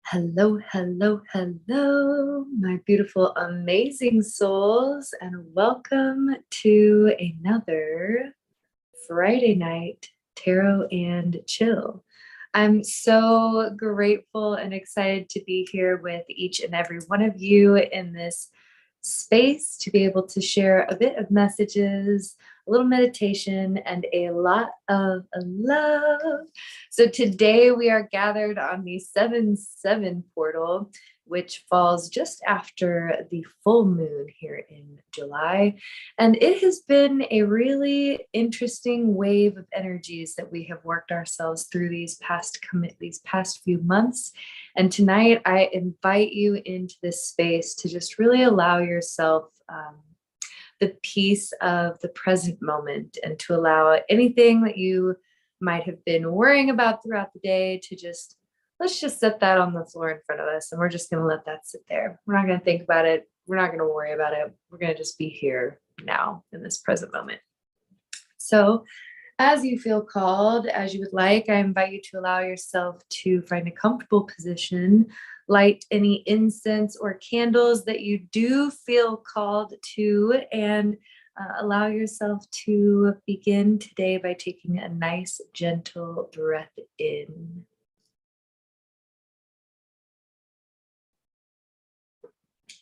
Hello, hello, hello, my beautiful, amazing souls, and welcome to another Friday night tarot and chill. I'm so grateful and excited to be here with each and every one of you in this space to be able to share a bit of messages, a little meditation, and a lot of love. So today we are gathered on the 7/7 portal, which falls just after the full moon here in July. And it has been a really interesting wave of energies that we have worked ourselves through these past few months. And tonight, I invite you into this space to just really allow yourself the peace of the present moment and to allow anything that you might have been worrying about throughout the day to just, let's just set that on the floor in front of us. And we're just going to let that sit there. We're not going to think about it. We're not going to worry about it. We're going to just be here now in this present moment. So, as you feel called, as you would like, I invite you to allow yourself to find a comfortable position, light any incense or candles that you do feel called to, and allow yourself to begin today by taking a nice, gentle breath in.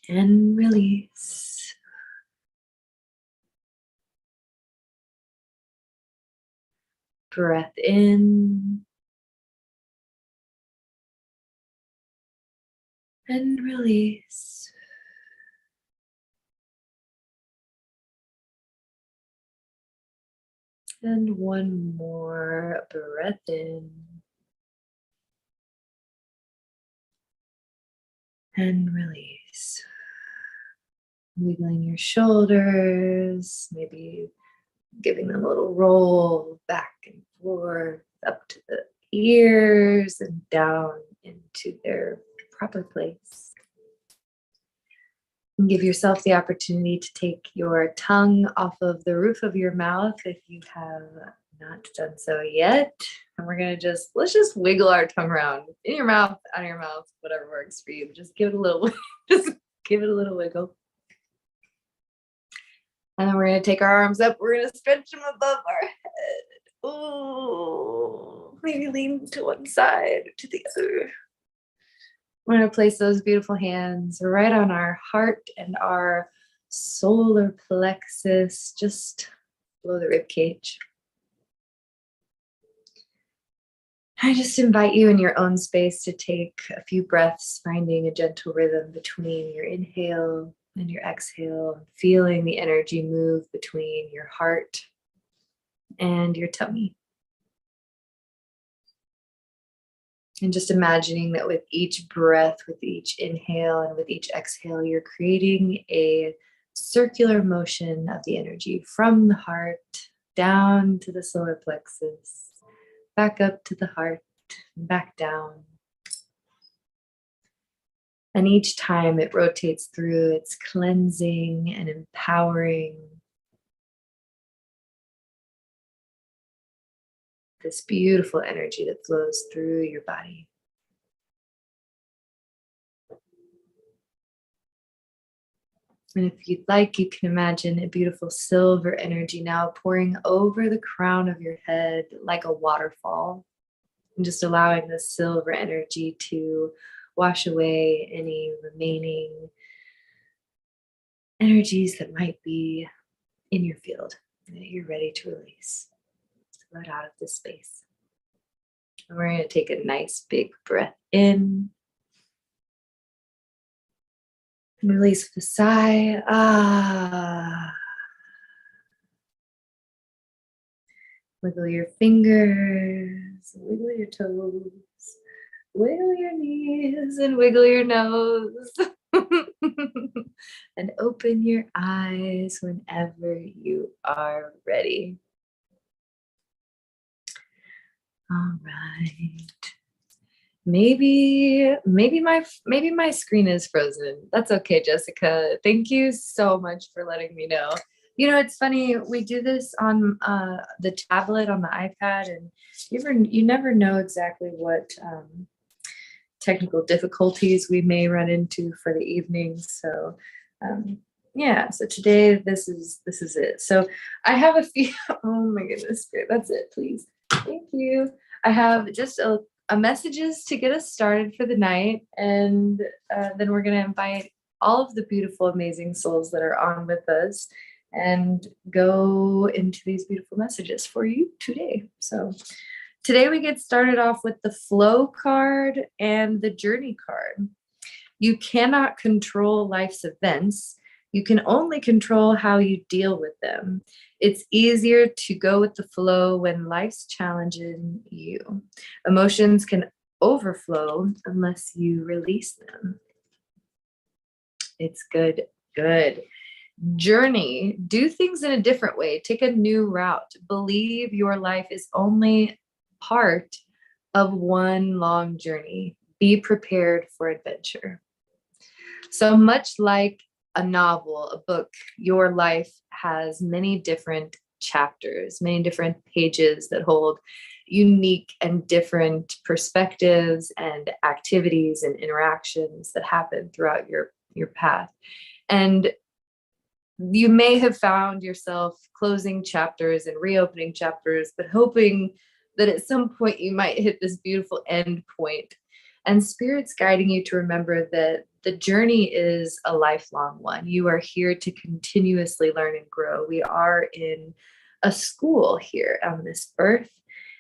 And release. Breath in and release. And one more breath in and release. Wiggling your shoulders, maybe giving them a little roll back and forth up to the ears and down into their proper place. And give yourself the opportunity to take your tongue off of the roof of your mouth if you have not done so yet. And we're gonna let's just wiggle our tongue around in your mouth, out of your mouth, whatever works for you. Just give it a little, just give it a little wiggle. And then we're going to take our arms up. We're going to stretch them above our head. Ooh, maybe lean to one side, to the other. We're going to place those beautiful hands right on our heart and our solar plexus, just below the rib cage. I just invite you in your own space to take a few breaths, finding a gentle rhythm between your inhale and your exhale, feeling the energy move between your heart and your tummy. And just imagining that with each breath, with each inhale, and with each exhale, you're creating a circular motion of the energy from the heart down to the solar plexus, back up to the heart, and back down. And each time it rotates through, it's cleansing and empowering this beautiful energy that flows through your body. And if you'd like, you can imagine a beautiful silver energy now pouring over the crown of your head like a waterfall, and just allowing the silver energy to wash away any remaining energies that might be in your field that you're ready to release. So let out of this space. And we're going to take a nice big breath in and release with a sigh. Ah. Wiggle your fingers, wiggle your toes, wiggle your knees, and wiggle your nose. And open your eyes whenever you are ready. All right. Maybe my screen is frozen. That's okay, Jessica. Thank you so much for letting me know. You know, it's funny, we do this on the tablet on the iPad, and you never know exactly what technical difficulties we may run into for the evening. So yeah, so today this is it. So I have a few, oh my goodness, great, that's it, please. Thank you. I have just a messages to get us started for the night, and then we're going to invite all of the beautiful, amazing souls that are on with us and go into these beautiful messages for you today. So today we get started off with the flow card and the journey card. You cannot control life's events. You can only control how you deal with them. It's easier to go with the flow when life's challenging you. Emotions can overflow unless you release them. It's good. Journey. Do things in a different way. Take a new route. Believe your life is only part of one long journey. Be prepared for adventure. So much like a novel, a book, your life has many different chapters, many different pages that hold unique and different perspectives and activities and interactions that happen throughout your path. And you may have found yourself closing chapters and reopening chapters, but hoping that at some point you might hit this beautiful end point. And Spirit's guiding you to remember that the journey is a lifelong one. You are here to continuously learn and grow. We are in a school here on this earth.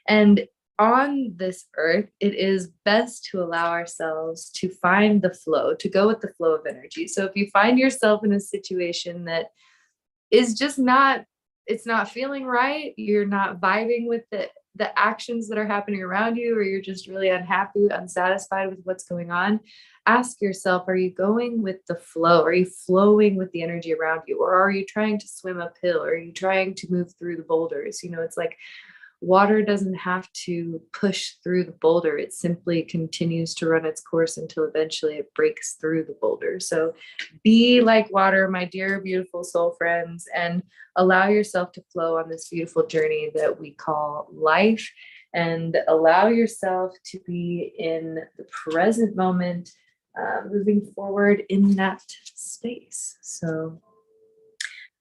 And on this earth, it is best to allow ourselves to find the flow, to go with the flow of energy. So if you find yourself in a situation that is just it's not feeling right, you're not vibing with the actions that are happening around you, or you're just really unhappy, unsatisfied with what's going on, ask yourself, are you going with the flow? Are you flowing with the energy around you? Or are you trying to swim uphill? Or are you trying to move through the boulders? It's like water doesn't have to push through the boulder. It simply continues to run its course until eventually it breaks through the boulder. So be like water, my dear, beautiful soul friends, and allow yourself to flow on this beautiful journey that we call life, and allow yourself to be in the present moment, moving forward in that space. So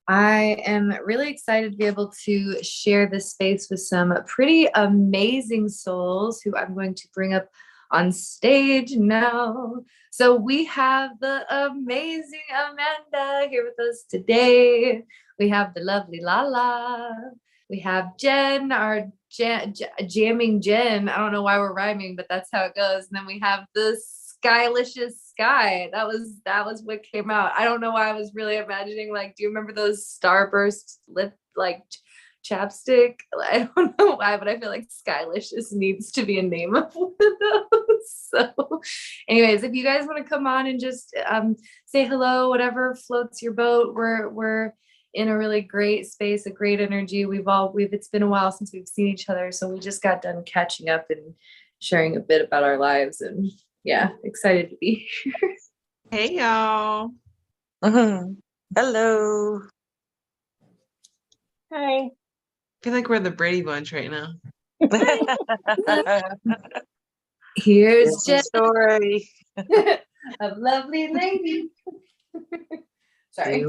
I am really excited to be able to share this space with some pretty amazing souls who I'm going to bring up on stage now. So we have the amazing Amanda here with us today. We have the lovely Lala. We have Jen, our jamming Jen. I don't know why we're rhyming, but that's how it goes. And then we have the Skylicious Sky. That was what came out. I don't know why I was really imagining, like, do you remember those Starburst lip chapstick? I don't know why, but I feel like Skylicious needs to be a name of one of those. So anyways, if you guys want to come on and just say hello, whatever floats your boat, we're in a really great space, a great energy. It's been a while since we've seen each other, so we just got done catching up and sharing a bit about our lives, and yeah, excited to be here. Hey, y'all. Hello. Hi. I feel like we're the Brady Bunch right now. Here's Jen, story. a lovely lady. Sorry.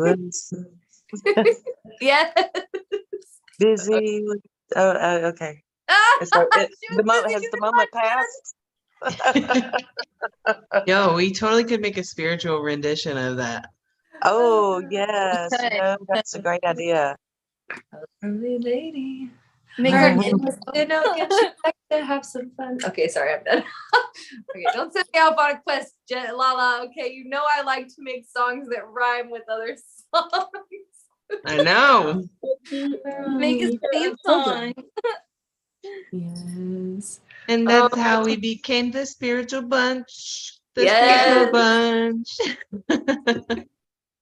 Yes. Busy. Okay. The moment passed? Yo, we totally could make a spiritual rendition of that. Oh, yes. That's a great idea. Lovely lady. Make her like to have some fun. Okay, sorry, I'm done. Okay, don't set me off on a quest, Lala. Okay, I like to make songs that rhyme with other songs. I know. Make a theme song. Yes. And that's how we became the spiritual bunch. The Yes. spiritual bunch.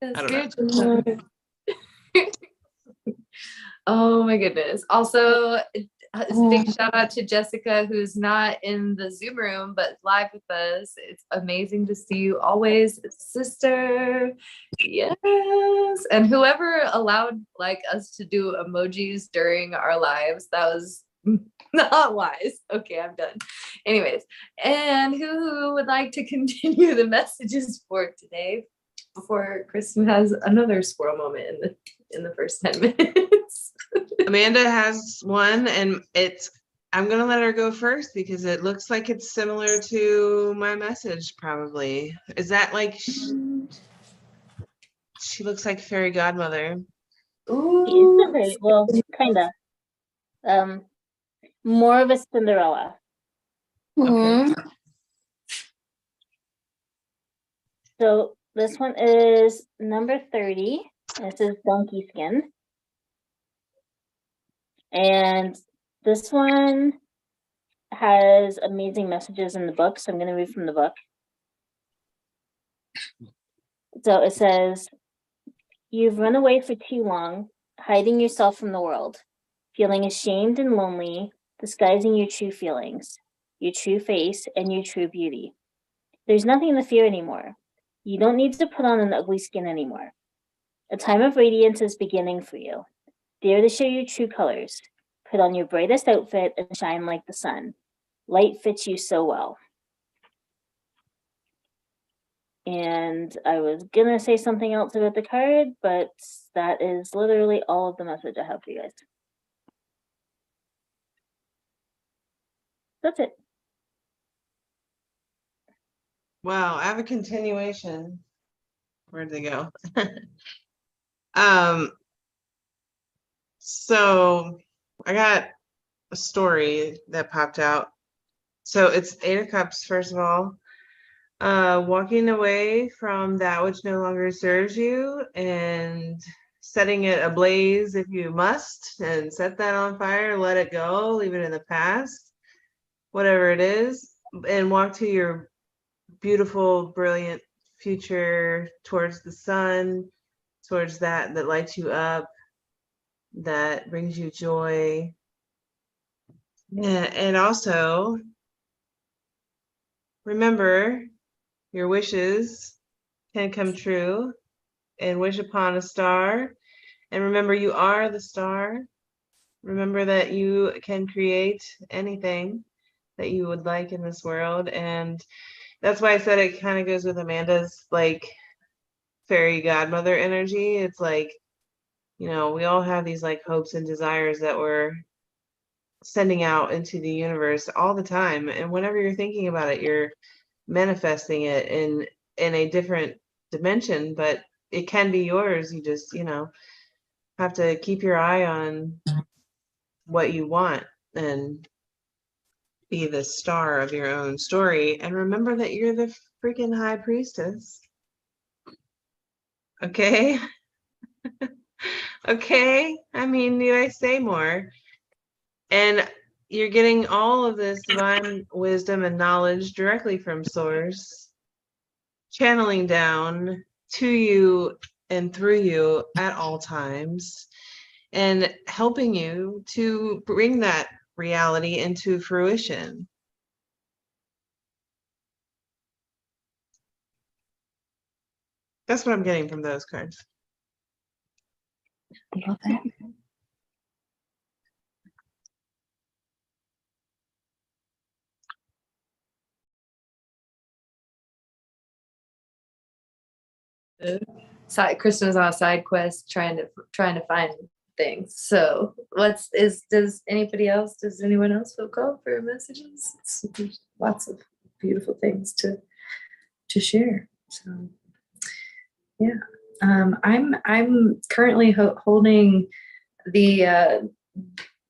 I don't know. Oh my goodness. Also, a big shout out to Jessica, who's not in the Zoom room, but live with us. It's amazing to see you always, sister. Yes. And whoever allowed us to do emojis during our lives, that was Not wise. Okay, I'm done. Anyways, and who would like to continue the messages for today before Kristen has another squirrel moment in the first 10 minutes? Amanda has one, and I'm gonna let her go first because it looks like it's similar to my message. Probably is that like she looks like fairy godmother. Ooh, Okay, well, kinda. More of a Cinderella. Okay. So this one is number 30. And it says donkey skin. And this one has amazing messages in the book. So I'm going to read from the book. So it says, you've run away for too long, hiding yourself from the world, feeling ashamed and lonely, disguising your true feelings, your true face, and your true beauty. There's nothing to fear anymore. You don't need to put on an ugly skin anymore. A time of radiance is beginning for you. Dare to show your true colors. Put on your brightest outfit and shine like the sun. Light fits you so well. And I was gonna say something else about the card, but that is literally all of the message I have for you guys. That's it. Wow, I have a continuation. Where'd they go? So I got a story that popped out. So it's Eight of Cups, first of all. Walking away from that which no longer serves you and setting it ablaze if you must, and set that on fire, let it go, leave it in the past, whatever it is, and walk to your beautiful, brilliant future towards the sun, towards that lights you up, that brings you joy. Yeah, and also remember your wishes can come true, and wish upon a star. And remember, you are the star. Remember that you can create anything that you would like in this world. And that's why I said it kind of goes with Amanda's like fairy godmother energy. It's like, we all have these like hopes and desires that we're sending out into the universe all the time. And whenever you're thinking about it, you're manifesting it in a different dimension, but it can be yours. You just, have to keep your eye on what you want and be the star of your own story. And remember that you're the freaking high priestess. Okay? Okay? I mean, need I say more? And you're getting all of this divine wisdom and knowledge directly from source, channeling down to you and through you at all times, and helping you to bring that reality into fruition. That's what I'm getting from those cards. Love that. Kristen was on a side quest trying to find things. So does anyone else feel called for messages? There's lots of beautiful things to share. So yeah. I'm currently holding the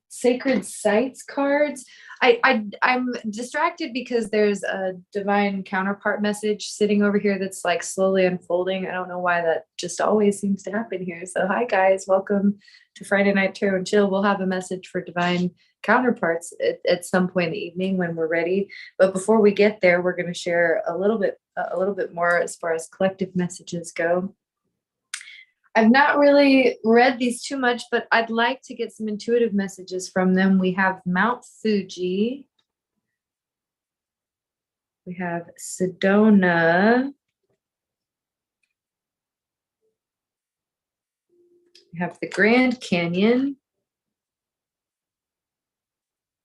sacred sites cards. I'm distracted because there's a divine counterpart message sitting over here that's like slowly unfolding. I don't know why that just always seems to happen here. So hi guys, welcome to Friday Night Tarot and Chill. We'll have a message for divine counterparts at some point in the evening when we're ready. But before we get there, we're going to share a little bit more as far as collective messages go. I've not really read these too much, but I'd like to get some intuitive messages from them. We have Mount Fuji. We have Sedona. We have the Grand Canyon.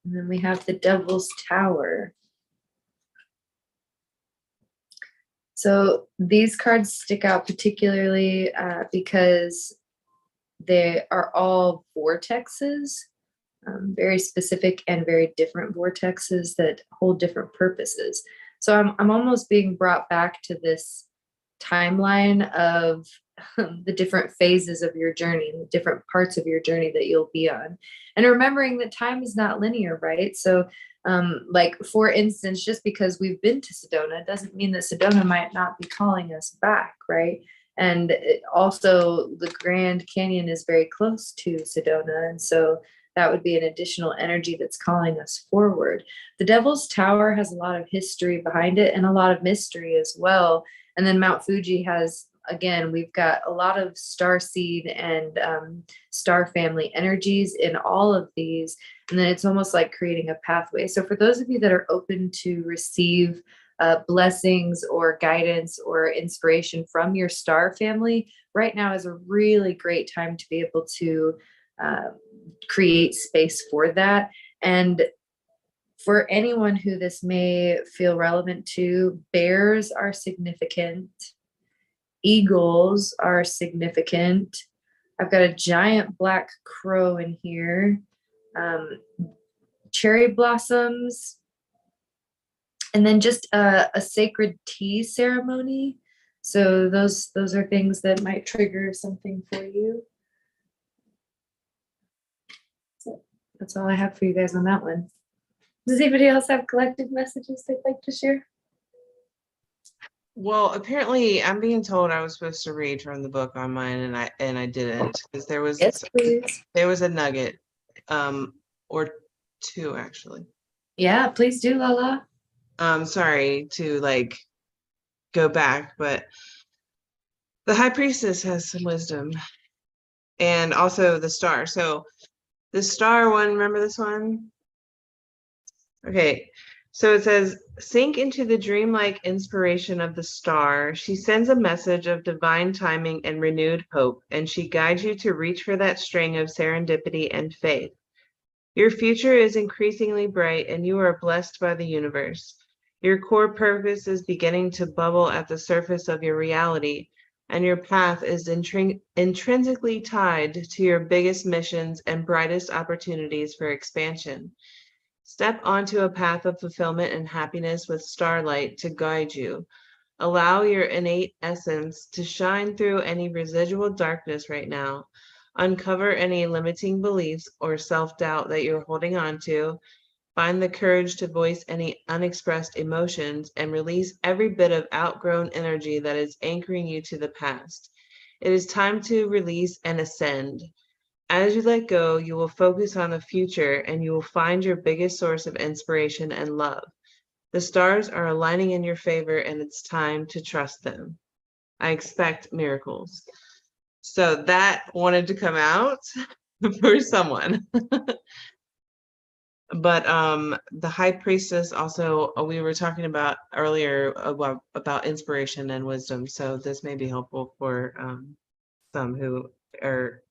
And then we have the Devil's Tower. So these cards stick out particularly because they are all vortexes, very specific and very different vortexes that hold different purposes. So I'm almost being brought back to this timeline of the different phases of your journey, the different parts of your journey that you'll be on. And remembering that time is not linear, right? So like for instance, just because we've been to Sedona doesn't mean that Sedona might not be calling us back, right? And also the Grand Canyon is very close to Sedona. And so that would be an additional energy that's calling us forward. The Devil's Tower has a lot of history behind it and a lot of mystery as well. And then Mount Fuji has, again, we've got a lot of starseed and star family energies in all of these. And then it's almost like creating a pathway. So for those of you that are open to receive blessings or guidance or inspiration from your star family, right now is a really great time to be able to create space for that. And for anyone who this may feel relevant to, bears are significant. Eagles are significant. I've got a giant black crow in here. Cherry blossoms. And then just a sacred tea ceremony. So those are things that might trigger something for you. So that's all I have for you guys on that one. Does anybody else have collective messages they'd like to share? Well, apparently I'm being told I was supposed to read from the book on mine, and I didn't, because there was Yes, please. there was a nugget, or two actually. Yeah, please do, Lala. Sorry to like go back, but the High Priestess has some wisdom, and also the star. So the star one, remember this one? Okay, so it says, sink into the dreamlike inspiration of the star. She sends a message of divine timing and renewed hope, and she guides you to reach for that string of serendipity and faith. Your future is increasingly bright, and you are blessed by the universe. Your core purpose is beginning to bubble at the surface of your reality, and your path is intrinsically tied to your biggest missions and brightest opportunities for expansion. Step onto a path of fulfillment and happiness with starlight to guide you. Allow your innate essence to shine through any residual darkness right now. Uncover any limiting beliefs or self-doubt that you're holding on to. Find the courage to voice any unexpressed emotions and release every bit of outgrown energy that is anchoring you to the past. It is time to release and ascend. As you let go, you will focus on the future and you will find your biggest source of inspiration and love. The stars are aligning in your favor and it's time to trust them. I expect miracles. So that wanted to come out for someone. But the High Priestess also, we were talking about earlier about inspiration and wisdom. So this may be helpful for some who are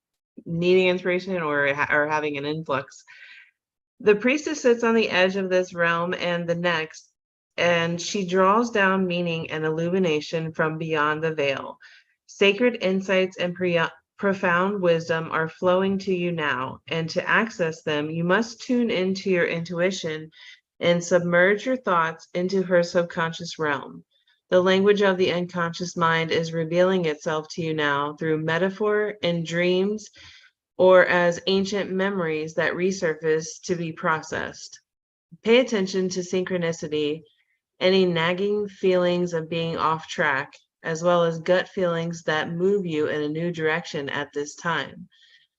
needing inspiration or having an influx. The priestess sits on the edge of this realm and the next, and she draws down meaning and illumination from beyond the veil. Sacred insights and profound wisdom are flowing to you now, and to access them, you must tune into your intuition and submerge your thoughts into her subconscious realm. The language of the unconscious mind is revealing itself to you now through metaphor and dreams, or as ancient memories that resurface to be processed. Pay attention to synchronicity, any nagging feelings of being off track, as well as gut feelings that move you in a new direction at this time.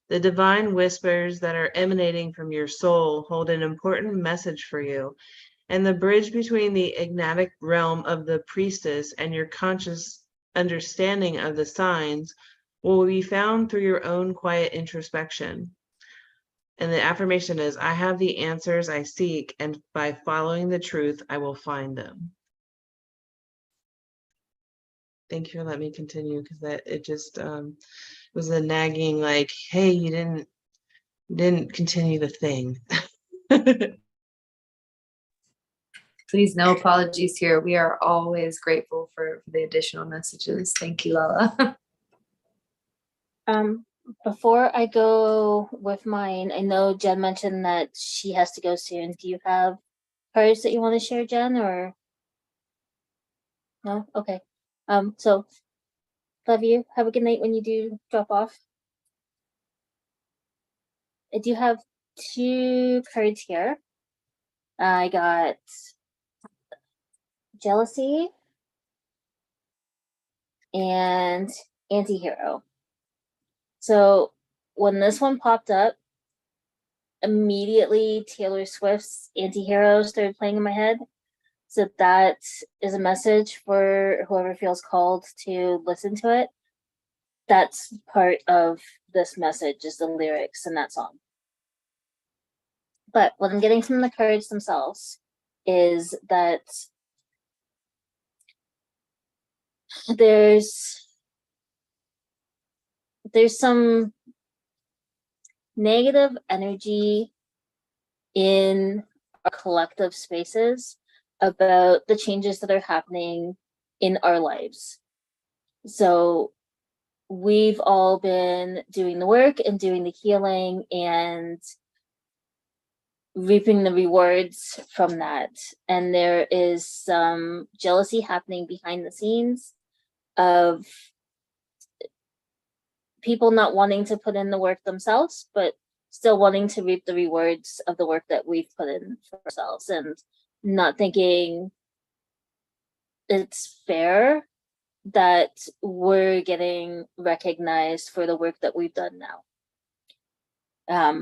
The divine whispers that are emanating from your soul hold an important message for you, and the bridge between the enigmatic realm of the priestess and your conscious understanding of the signs will be found through your own quiet introspection. And the affirmation is, I have the answers I seek, and by following the truth, I will find them. Thank you for letting me continue, because it just was a nagging, like, hey, you didn't continue the thing. Please, no apologies here. We are always grateful for the additional messages. Thank you, Lala. Before I go with mine, I know Jen mentioned that she has to go soon. Do you have hers that you want to share, Jen, or no? Okay. So love you. Have a good night when you do drop off. I do have 2 cards here. I got jealousy and anti-hero. So when this one popped up, immediately Taylor Swift's anti-hero started playing in my head. So that is a message for whoever feels called to listen to it. That's part of this message, is the lyrics in that song. But what I'm getting from the cards themselves is that there's some negative energy in our collective spaces about the changes that are happening in our lives. So we've all been doing the work and doing the healing and reaping the rewards from that. And there is some jealousy happening behind the scenes of people not wanting to put in the work themselves, but still wanting to reap the rewards of the work that we've put in for ourselves, and not thinking it's fair that we're getting recognized for the work that we've done now.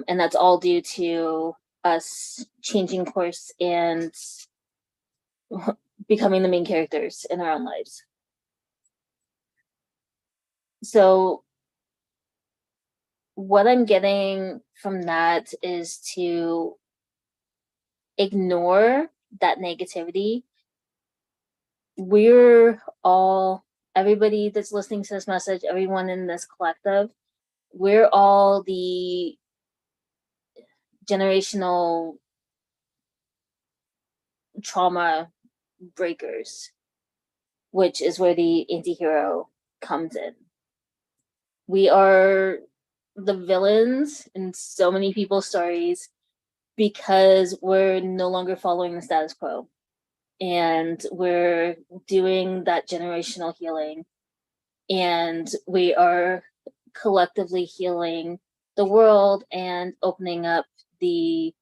And that's all due to us changing course and becoming the main characters in our own lives. So what I'm getting from that is to ignore that negativity. We're all, everybody that's listening to this message, everyone in this collective, we're all the generational trauma breakers, which is where the anti-hero comes in. We are the villains in so many people's stories because we're no longer following the status quo, and we're doing that generational healing, and we are collectively healing the world and opening up the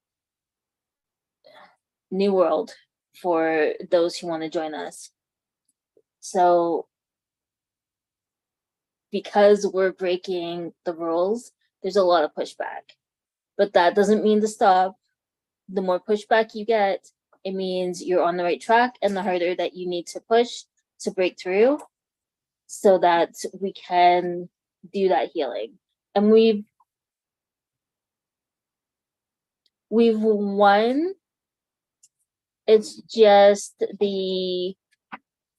new world for those who want to join us. So because we're breaking the rules, there's a lot of pushback, but that doesn't mean to stop. The more pushback you get, it means you're on the right track, and the harder that you need to push to break through so that we can do that healing. And we've won. It's just the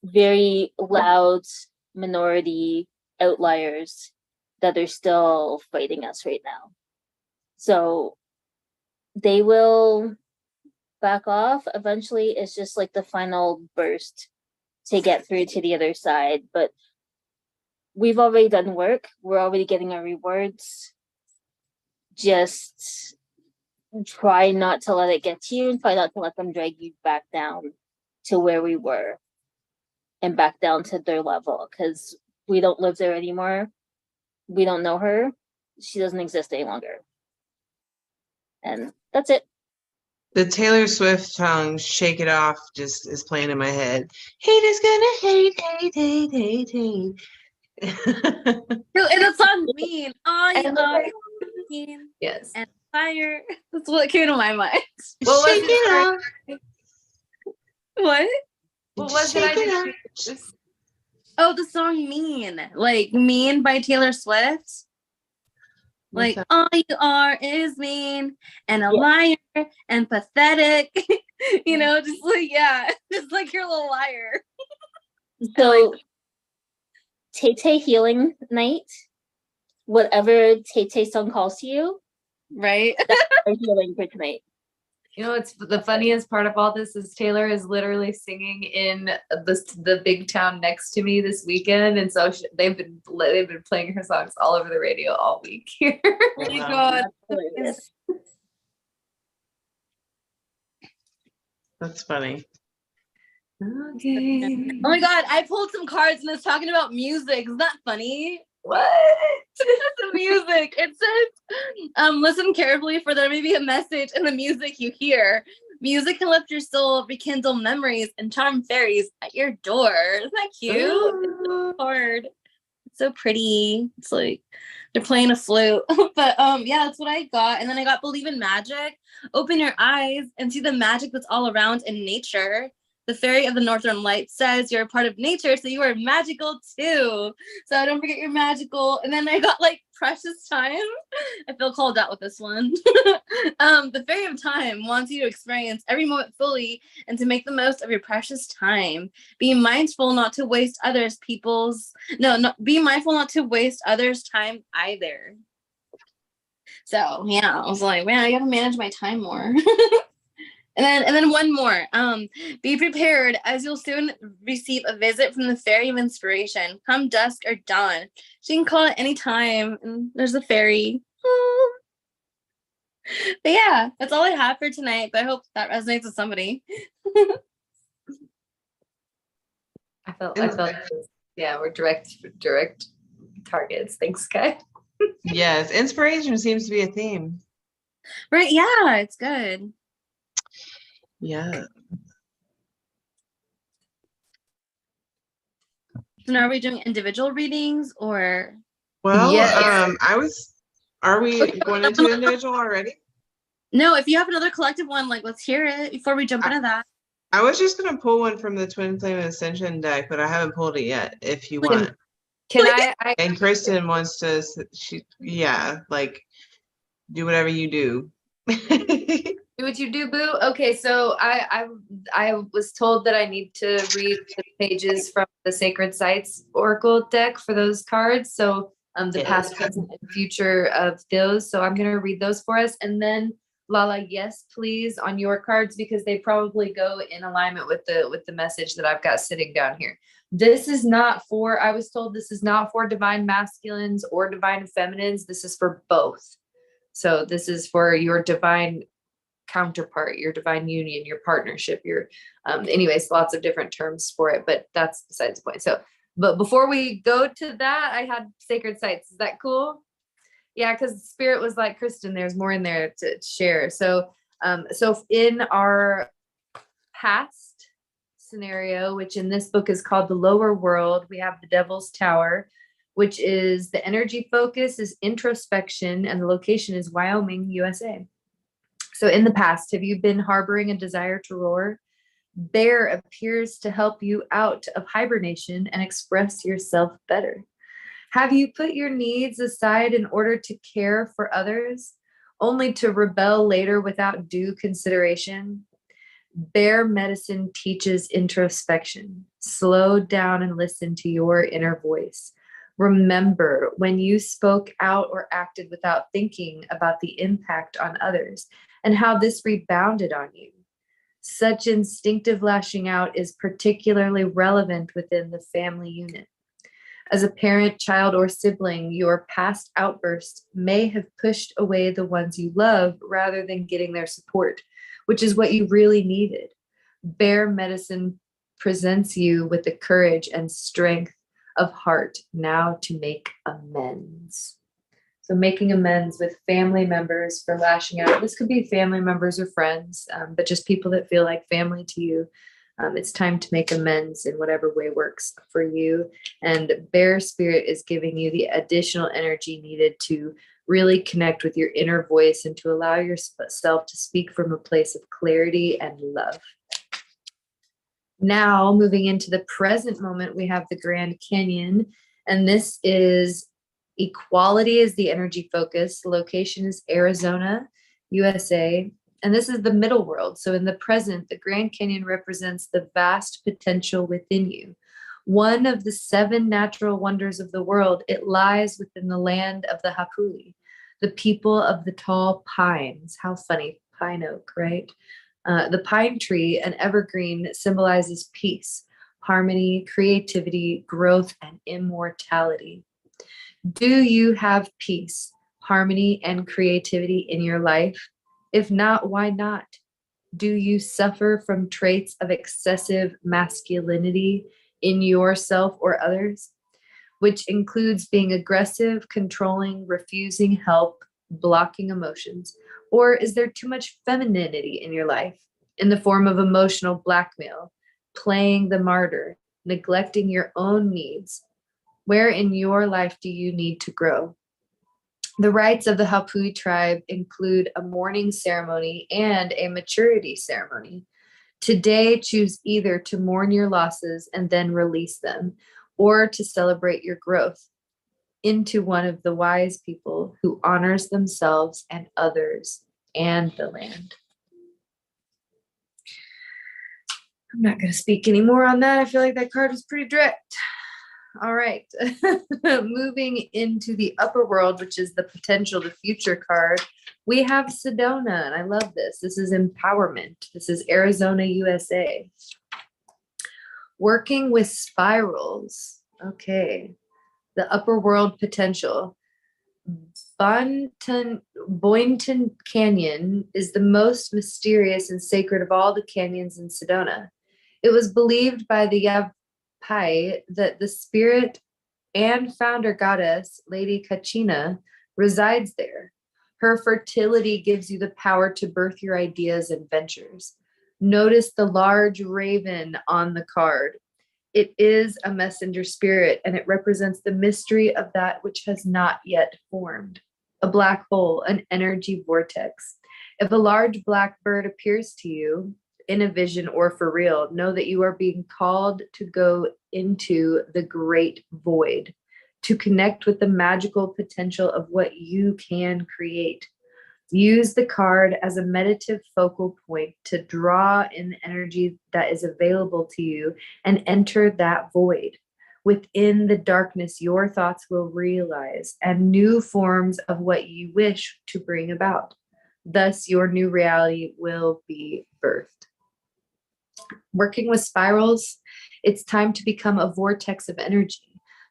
very loud minority outliers that are still fighting us right now. So they will back off. Eventually, it's just like the final burst to get through to the other side. But we've already done work. We're already getting our rewards. Just try not to let it get to you, and try not to let them drag you back down to where we were and back down to their level, because we don't live there anymore. We don't know her. She doesn't exist any longer. And that's it. The Taylor Swift song "Shake It Off" just is playing in my head. Haters gonna hate, hate, hate, hate, hate. And the song "Mean," oh, you are mean Yes. and fire. That's what came to my mind. What was Shake it off. What? What was Shake it off. it? Just Oh, the song "Mean," like "Mean" by Taylor Swift. What's Like, that? all you are is mean and a Yeah. liar and pathetic. You know, just like, yeah, just like your little liar. So Tay healing night, whatever Tay song calls to you, Right? our healing for tonight. You know, it's the funniest part of all this is Taylor is literally singing in the big town next to me this weekend, and so they've been playing her songs all over the radio all week here. Oh my Wow. god. Hilarious. That's funny. Okay. Oh my god, I pulled some cards and it's talking about music. Isn't that funny? What? The music. It says, listen carefully for there may be a message in the music you hear. Music can lift your soul, rekindle memories, and charm fairies at your door. Isn't that cute? Ooh. Card. It's so pretty. It's like they're playing a flute. But yeah, that's what I got. And then I got Believe in Magic. Open your eyes and see the magic that's all around in nature. The fairy of the Northern Lights says you're a part of nature, so you are magical too. So don't forget you're magical. And then I got like Precious Time. I feel called out with this one. The fairy of time wants you to experience every moment fully and to make the most of your precious time. Be mindful not to waste others be mindful not to waste others' time either. So yeah, I was like, man, I gotta manage my time more. And then one more. Be prepared, as you'll soon receive a visit from the fairy of inspiration. Come dusk or dawn. She can call at any time. And there's a fairy. But yeah, that's all I have for tonight. But I hope that resonates with somebody. I felt yeah, we're direct targets. Thanks, Sky. Yes, inspiration seems to be a theme. Right? Yeah, it's good. Yeah. So now are we doing individual readings or? Well, Yes. are we going into individual already? No, if you have another collective one, like let's hear it before we jump into that. I was just gonna pull one from the Twin Flame Ascension deck, but I haven't pulled it yet. If you Please. want, Can I and Kristen wants to. Like do whatever you do. do what you do, boo? Okay, so I was told that I need to read the pages from the Sacred Sites Oracle deck for those cards. So the Yes. past, present, and future of those. So I'm gonna read those for us, and then Lala, yes, please, on your cards, because they probably go in alignment with the message that I've got sitting down here. This is not for, I was told this is not for divine masculines or divine feminines. This is for both. So this is for your divine counterpart, your divine union, your partnership, your anyways, lots of different terms for it, but that's besides the point. So, but before we go to that, I had Sacred Sites. Is that cool? Yeah, because Spirit was like, Kristen, there's more in there to share. So so in our past scenario, which in this book is called The Lower World, we have the Devil's Tower, which is the energy focus is introspection, and the location is Wyoming, USA. So in the past, have you been harboring a desire to roar? Bear appears to help you out of hibernation and express yourself better. Have you put your needs aside in order to care for others, only to rebel later without due consideration? Bear medicine teaches introspection. Slow down and listen to your inner voice. Remember when you spoke out or acted without thinking about the impact on others and how this rebounded on you. Such instinctive lashing out is particularly relevant within the family unit. As a parent, child, or sibling, your past outbursts may have pushed away the ones you love rather than getting their support, which is what you really needed. Bear medicine presents you with the courage and strength of heart now to make amends. So making amends with family members for lashing out. This could be family members or friends, but just people that feel like family to you. It's time to make amends in whatever way works for you. And Bear Spirit is giving you the additional energy needed to really connect with your inner voice and to allow yourself to speak from a place of clarity and love. Now, moving into the present moment, we have the Grand Canyon, and this is equality is the energy focus. The location is Arizona, USA. And this is the middle world. So in the present, the Grand Canyon represents the vast potential within you. One of the 7 natural wonders of the world, it lies within the land of the Hapuli, the people of the tall pines. How funny. pine oak, right? The pine tree, an evergreen, symbolizes peace, harmony, creativity, growth, and immortality. Do you have peace, harmony, and creativity in your life? If not, why not? Do you suffer from traits of excessive masculinity in yourself or others, which includes being aggressive, controlling, refusing help, blocking emotions? Or is there too much femininity in your life in the form of emotional blackmail, playing the martyr, neglecting your own needs? Where in your life do you need to grow? The rites of the Hapui tribe include a mourning ceremony and a maturity ceremony. Today, choose either to mourn your losses and then release them, or to celebrate your growth into one of the wise people who honors themselves and others and the land. I'm not going to speak anymore on that. I feel like that card was pretty direct. All right, moving into the upper world, which is the potential to future card, we have Sedona, and I love this. This is empowerment. This is Arizona, USA. Working with spirals. Okay, the upper world potential. Boynton Canyon is the most mysterious and sacred of all the canyons in Sedona. It was believed by the Yavapai that the spirit and founder goddess, Lady Kachina, resides there. Her fertility gives you the power to birth your ideas and ventures. Notice the large raven on the card. It is a messenger spirit, and it represents the mystery of that which has not yet formed. A black hole, an energy vortex. If a large black bird appears to you, in a vision or for real, know that you are being called to go into the great void, to connect with the magical potential of what you can create. Use the card as a meditative focal point to draw in the energy that is available to you and enter that void. Within the darkness, your thoughts will realize and new forms of what you wish to bring about. Thus, your new reality will be birthed. Working with spirals, it's time to become a vortex of energy.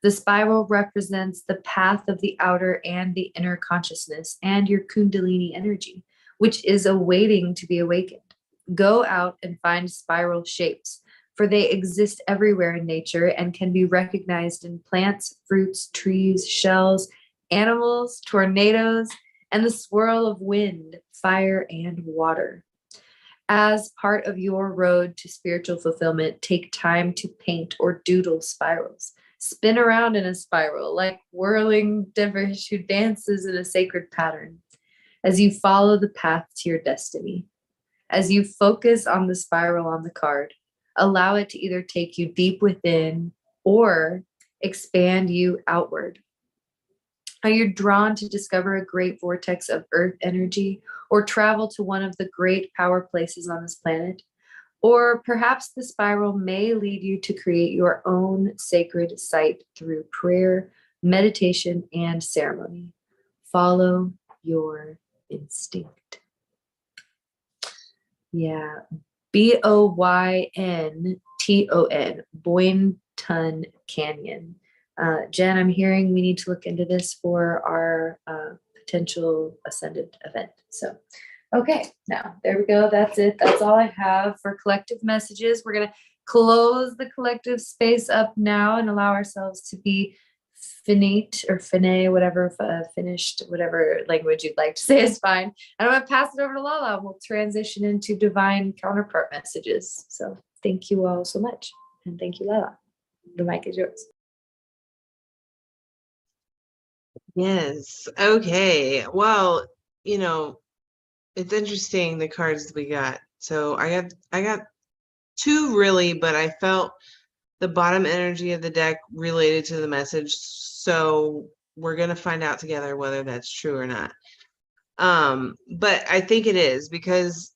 The spiral represents the path of the outer and the inner consciousness and your Kundalini energy, which is awaiting to be awakened. Go out and find spiral shapes, for they exist everywhere in nature and can be recognized in plants, fruits, trees, shells, animals, tornadoes, and the swirl of wind, fire, and water. As part of your road to spiritual fulfillment, take time to paint or doodle spirals. Spin around in a spiral like whirling dervish who dances in a sacred pattern as you follow the path to your destiny. As you focus on the spiral on the card, allow it to either take you deep within or expand you outward. Are you drawn to discover a great vortex of earth energy or travel to one of the great power places on this planet? Or perhaps the spiral may lead you to create your own sacred site through prayer, meditation, and ceremony. Follow your instinct. Yeah, Boynton, Boynton Canyon. Jen, I'm hearing we need to look into this for our potential ascended event. So, okay, now there we go. That's it. That's all I have for collective messages. We're going to close the collective space up now and allow ourselves to be finite or fine, whatever, finished, whatever language you'd like to say is fine. And I'm going to pass it over to Lala. We'll transition into divine counterpart messages. So thank you all so much. And thank you, Lala. The mic is yours. Yes. Okay. Well, it's interesting the cards we got. So I got two really, but I felt the bottom energy of the deck related to the message. So we're gonna find out together whether that's true or not. But I think it is because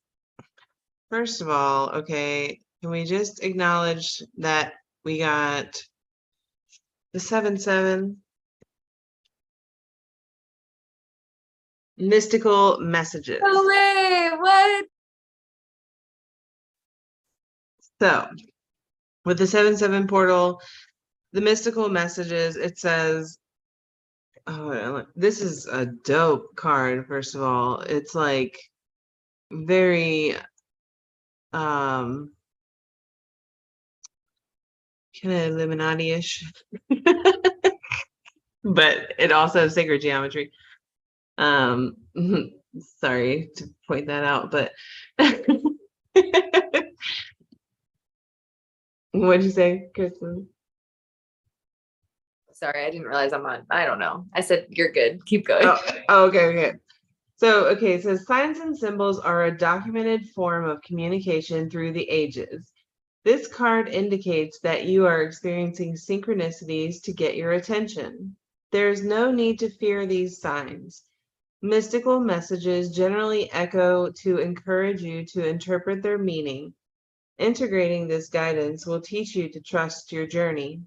first of all, okay, can we just acknowledge that we got the 7-7? mystical messages. No way! What? So with the 7-7 portal, the mystical messages, it says, oh, this is a dope card, first of all. It's like very kind of Illuminati-ish. But it also has sacred geometry. Sorry to point that out, but what'd you say, Kristen? Sorry, I didn't realize I'm on. I don't know. I said you're good. Keep going. Okay. So, it says signs and symbols are a documented form of communication through the ages. This card indicates that you are experiencing synchronicities to get your attention. There is no need to fear these signs. Mystical messages generally echo to encourage you to interpret their meaning. Integrating this guidance will teach you to trust your journey.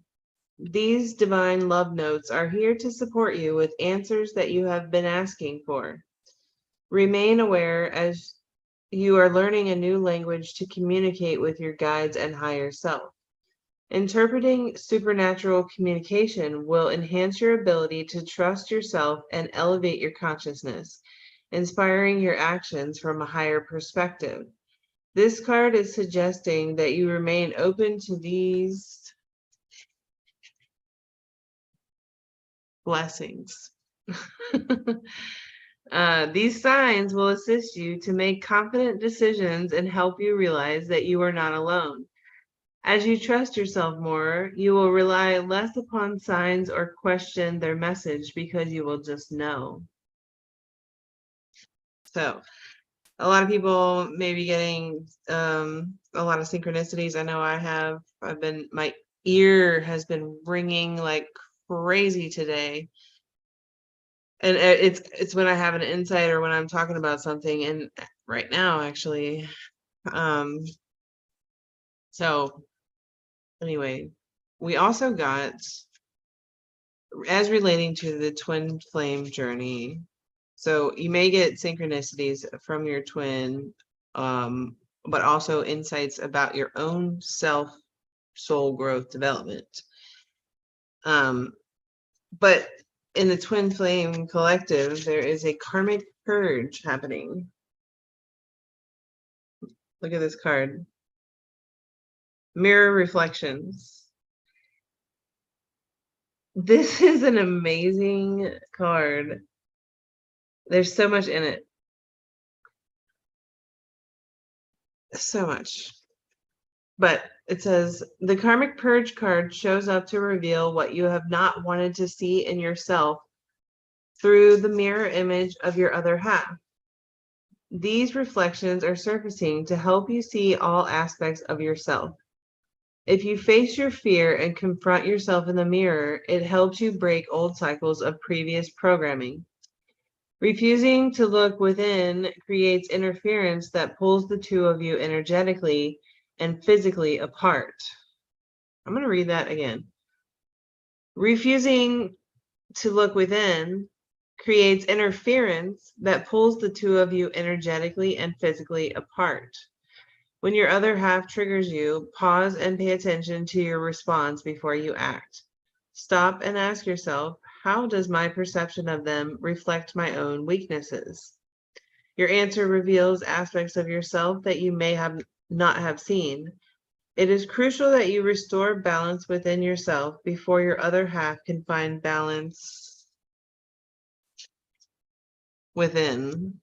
These divine love notes are here to support you with answers that you have been asking for. Remain aware as you are learning a new language to communicate with your guides and higher self. Interpreting supernatural communication will enhance your ability to trust yourself and elevate your consciousness, inspiring your actions from a higher perspective. This card is suggesting that you remain open to these blessings. These signs will assist you to make confident decisions and help you realize that you are not alone. As you trust yourself more, you will rely less upon signs or question their message because you will just know. So, a lot of people may be getting a lot of synchronicities. I know I have. My ear has been ringing like crazy today. And it's when I have an insight or when I'm talking about something, and right now actually. So anyway, we also got, as relating to the twin flame journey, so you may get synchronicities from your twin, but also insights about your own self soul growth development. But in the twin flame collective, there is a karmic purge happening. Look at this card. Mirror reflections. This is an amazing card. There's so much in it. So much. But it says, the karmic purge card shows up to reveal what you have not wanted to see in yourself through the mirror image of your other half. These reflections are surfacing to help you see all aspects of yourself. If you face your fear and confront yourself in the mirror, it helps you break old cycles of previous programming. Refusing to look within creates interference that pulls the two of you energetically and physically apart. I'm going to read that again. Refusing to look within creates interference that pulls the two of you energetically and physically apart. When your other half triggers you, pause and pay attention to your response before you act. Stop and ask yourself, how does my perception of them reflect my own weaknesses? Your answer reveals aspects of yourself that you may not have seen. It is crucial that you restore balance within yourself before your other half can find balance within.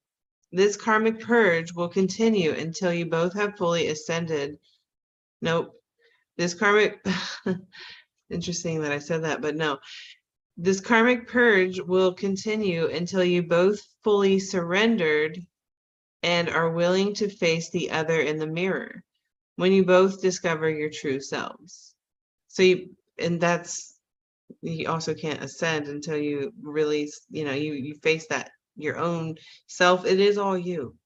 This karmic purge will continue until you both have fully ascended. Nope. This karmic, interesting that I said that, but no. This karmic purge will continue until you both fully surrendered and are willing to face the other in the mirror, when you both discover your true selves. So you also can't ascend until you really, you face that, your own self. It is all you,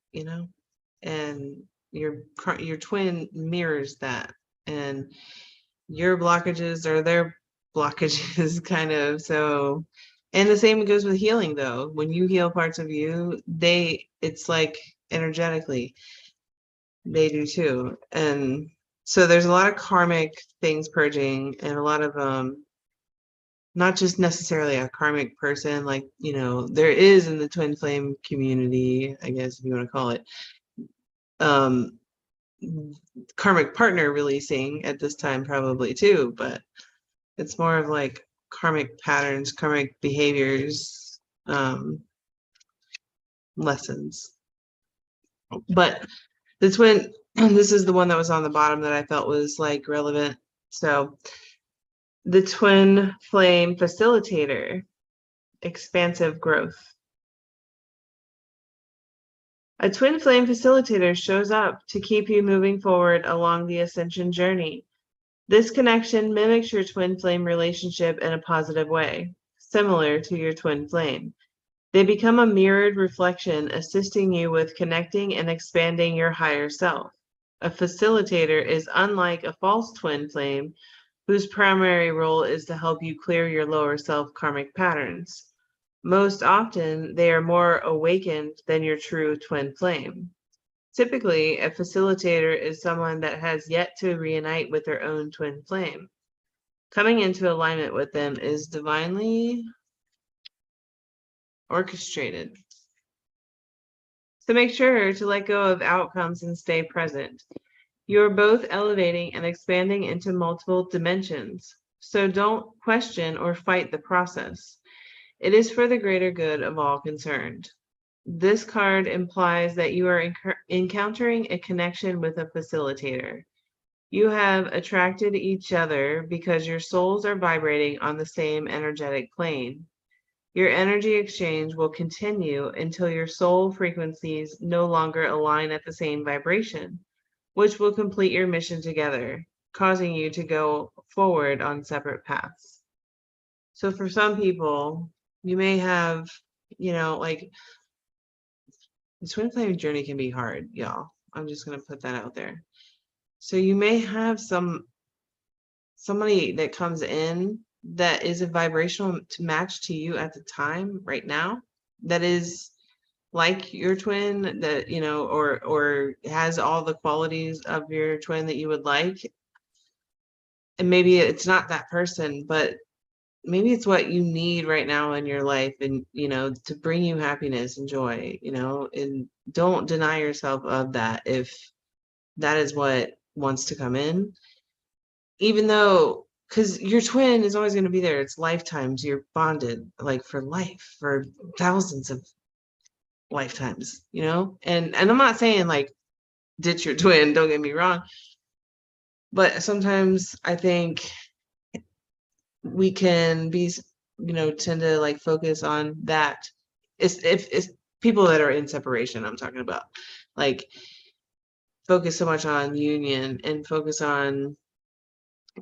and your twin mirrors that, and your blockages are their blockages kind of. So And the same goes with healing though. When you heal parts of you, it's like energetically, they do too. And so there's a lot of karmic things purging and a lot of not just necessarily a karmic person, like, you know, there is in the twin flame community, I guess if you want to call it, karmic partner releasing at this time probably too, but it's more of like karmic patterns, karmic behaviors, lessons. But the twin, this is the one that was on the bottom that I felt was like relevant. So the twin flame facilitator, expansive growth. A twin flame facilitator shows up to keep you moving forward along the ascension journey. This connection mimics your twin flame relationship in a positive way, similar to your twin flame. They become a mirrored reflection, assisting you with connecting and expanding your higher self. A facilitator is unlike a false twin flame, whose primary role is to help you clear your lower self karmic patterns. Most often, they are more awakened than your true twin flame. Typically, a facilitator is someone that has yet to reunite with their own twin flame. Coming into alignment with them is divinely orchestrated. So make sure to let go of outcomes and stay present. You are both elevating and expanding into multiple dimensions, so don't question or fight the process. It is for the greater good of all concerned. This card implies that you are encountering a connection with a facilitator. You have attracted each other because your souls are vibrating on the same energetic plane. Your energy exchange will continue until your soul frequencies no longer align at the same vibration, which will complete your mission together, causing you to go forward on separate paths. So for some people, you may have, you know, like, the twin flame journey can be hard, y'all. I'm just going to put that out there. So you may have somebody that comes in that is a vibrational match to you at the time right now, that is like your twin, that, you know, or has all the qualities of your twin that you would like. And maybe it's not that person, but maybe it's what you need right now in your life, and, you know, to bring you happiness and joy, you know, and don't deny yourself of that if that is what wants to come in, even though, because your twin is always going to be there. It's lifetimes. You're bonded like for life, for thousands of lifetimes, you know. And I'm not saying like ditch your twin, don't get me wrong, but sometimes I think we can be, you know, tend to like focus on that. It's people that are in separation, I'm talking about, like, focus so much on union and focus on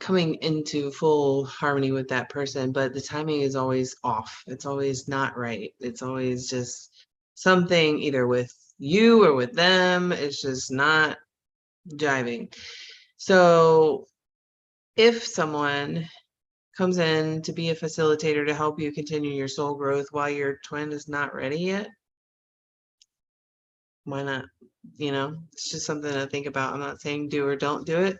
coming into full harmony with that person, but the timing is always off. It's always not right. It's always just something either with you or with them. It's just not jiving. So if someone comes in to be a facilitator to help you continue your soul growth while your twin is not ready yet, why not? You know, it's just something to think about. I'm not saying do or don't do it.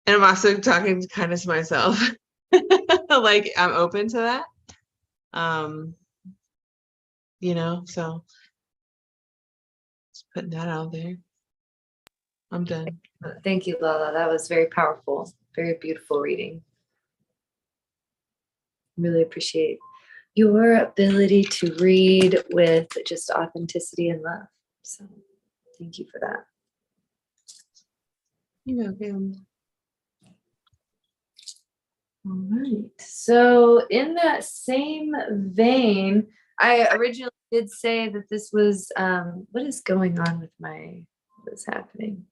And I'm also talking kind of to myself. Like, I'm open to that. You know, so just putting that out there. I'm done. Thank you, Lala. That was very powerful. Very beautiful reading. Really appreciate your ability to read with just authenticity and love. So thank you for that. You know, All right. So in that same vein, I originally did say that this was what is going on with what is happening?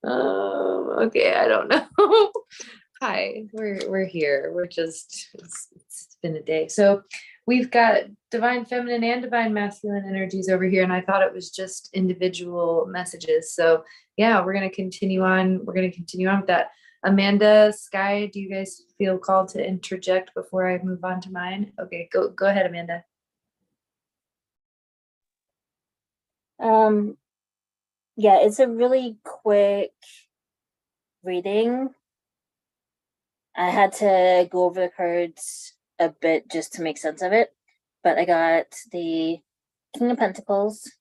Oh, okay, I don't know. Hi, we're here. We're just it's been a day. So we've got divine feminine and divine masculine energies over here, and I thought it was just individual messages. So yeah, we're gonna continue on. We're gonna continue on with that. Amanda, Sky, do you guys feel called to interject before I move on to mine? Okay, go ahead, Amanda. Yeah, it's a really quick reading. I had to go over the cards a bit just to make sense of it, but I got the King of Pentacles.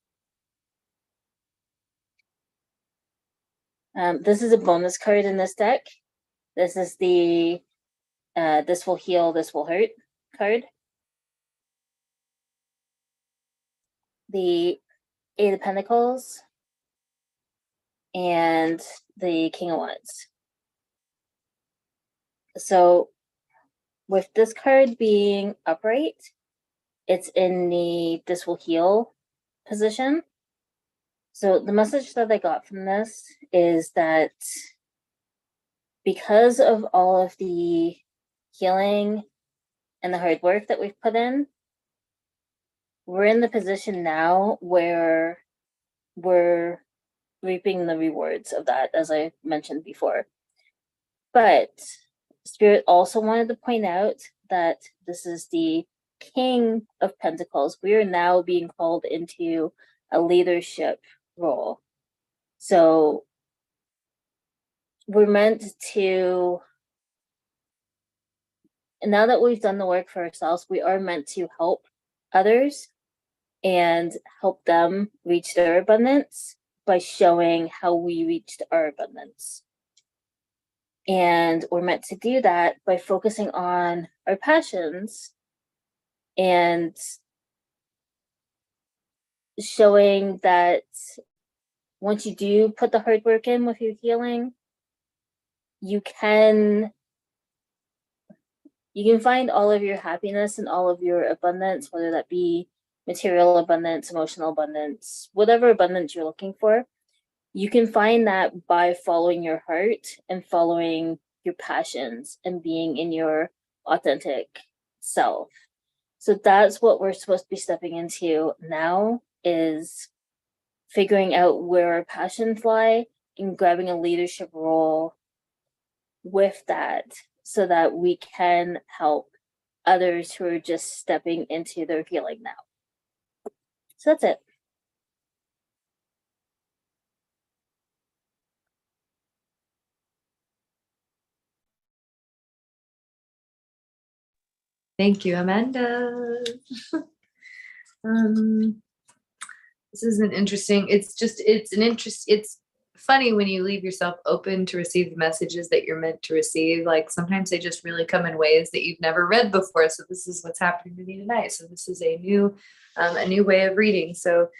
This is a bonus card in this deck. This is the this will heal, this will hurt card. The Eight of Pentacles and the King of Wands. So with this card being upright, it's in the this will heal position. So the message that I got from this is that because of all of the healing and the hard work that we've put in, we're in the position now where we're reaping the rewards of that, as I mentioned before. But Spirit also wanted to point out that this is the King of Pentacles. We are now being called into a leadership role. So we're meant to, now that we've done the work for ourselves, we are meant to help others and help them reach their abundance by showing how we reached our abundance. And we're meant to do that by focusing on our passions and showing that once you do put the hard work in with your healing, you can find all of your happiness and all of your abundance, whether that be material abundance, emotional abundance, whatever abundance you're looking for. You can find that by following your heart and following your passions and being in your authentic self. So that's what we're supposed to be stepping into now, is figuring out where our passions lie and grabbing a leadership role with that so that we can help others who are just stepping into their healing now. So that's it. Thank you, Amanda. This is an interesting, it's funny when you leave yourself open to receive the messages that you're meant to receive. Like sometimes they just really come in ways that you've never read before. So this is what's happening to me tonight. So this is a new way of reading. So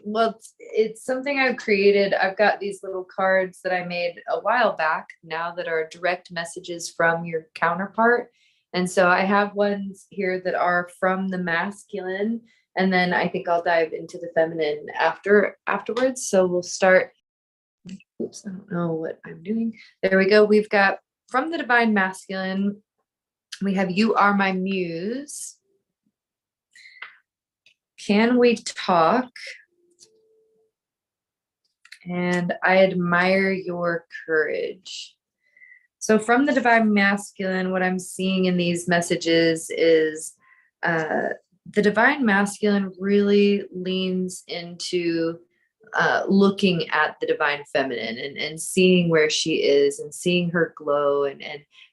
well, it's something I've created. I've got these little cards that I made a while back now that are direct messages from your counterpart. And so I have ones here that are from the masculine, and then I think I'll dive into the feminine afterwards. So we'll start. Oops, I don't know what I'm doing. There we go. We've got from the divine masculine, we have You Are My Muse. Can we talk? And I admire your courage. So from the divine masculine, what I'm seeing in these messages is the divine masculine really leans into looking at the divine feminine and seeing where she is and seeing her glow and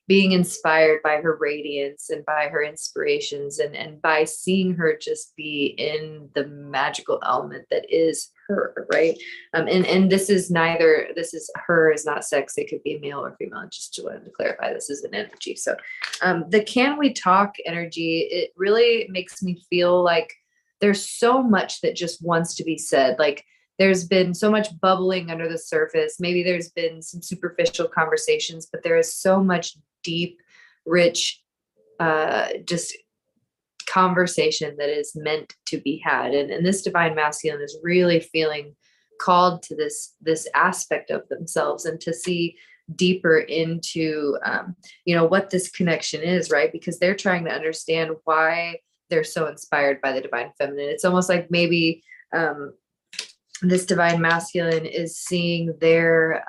being inspired by her radiance and by her inspirations and by seeing her just be in the magical element that is her, right? And this is her is not sex. It could be male or female. Just wanted to clarify, this is an energy. So the can we talk energy, it really makes me feel like there's so much that just wants to be said. Like there's been so much bubbling under the surface. Maybe there's been some superficial conversations, but there is so much deep, rich, just conversation that is meant to be had. And this divine masculine is really feeling called to this aspect of themselves and to see deeper into, what this connection is, right? Because they're trying to understand why they're so inspired by the divine feminine. It's almost like maybe, this divine masculine is seeing their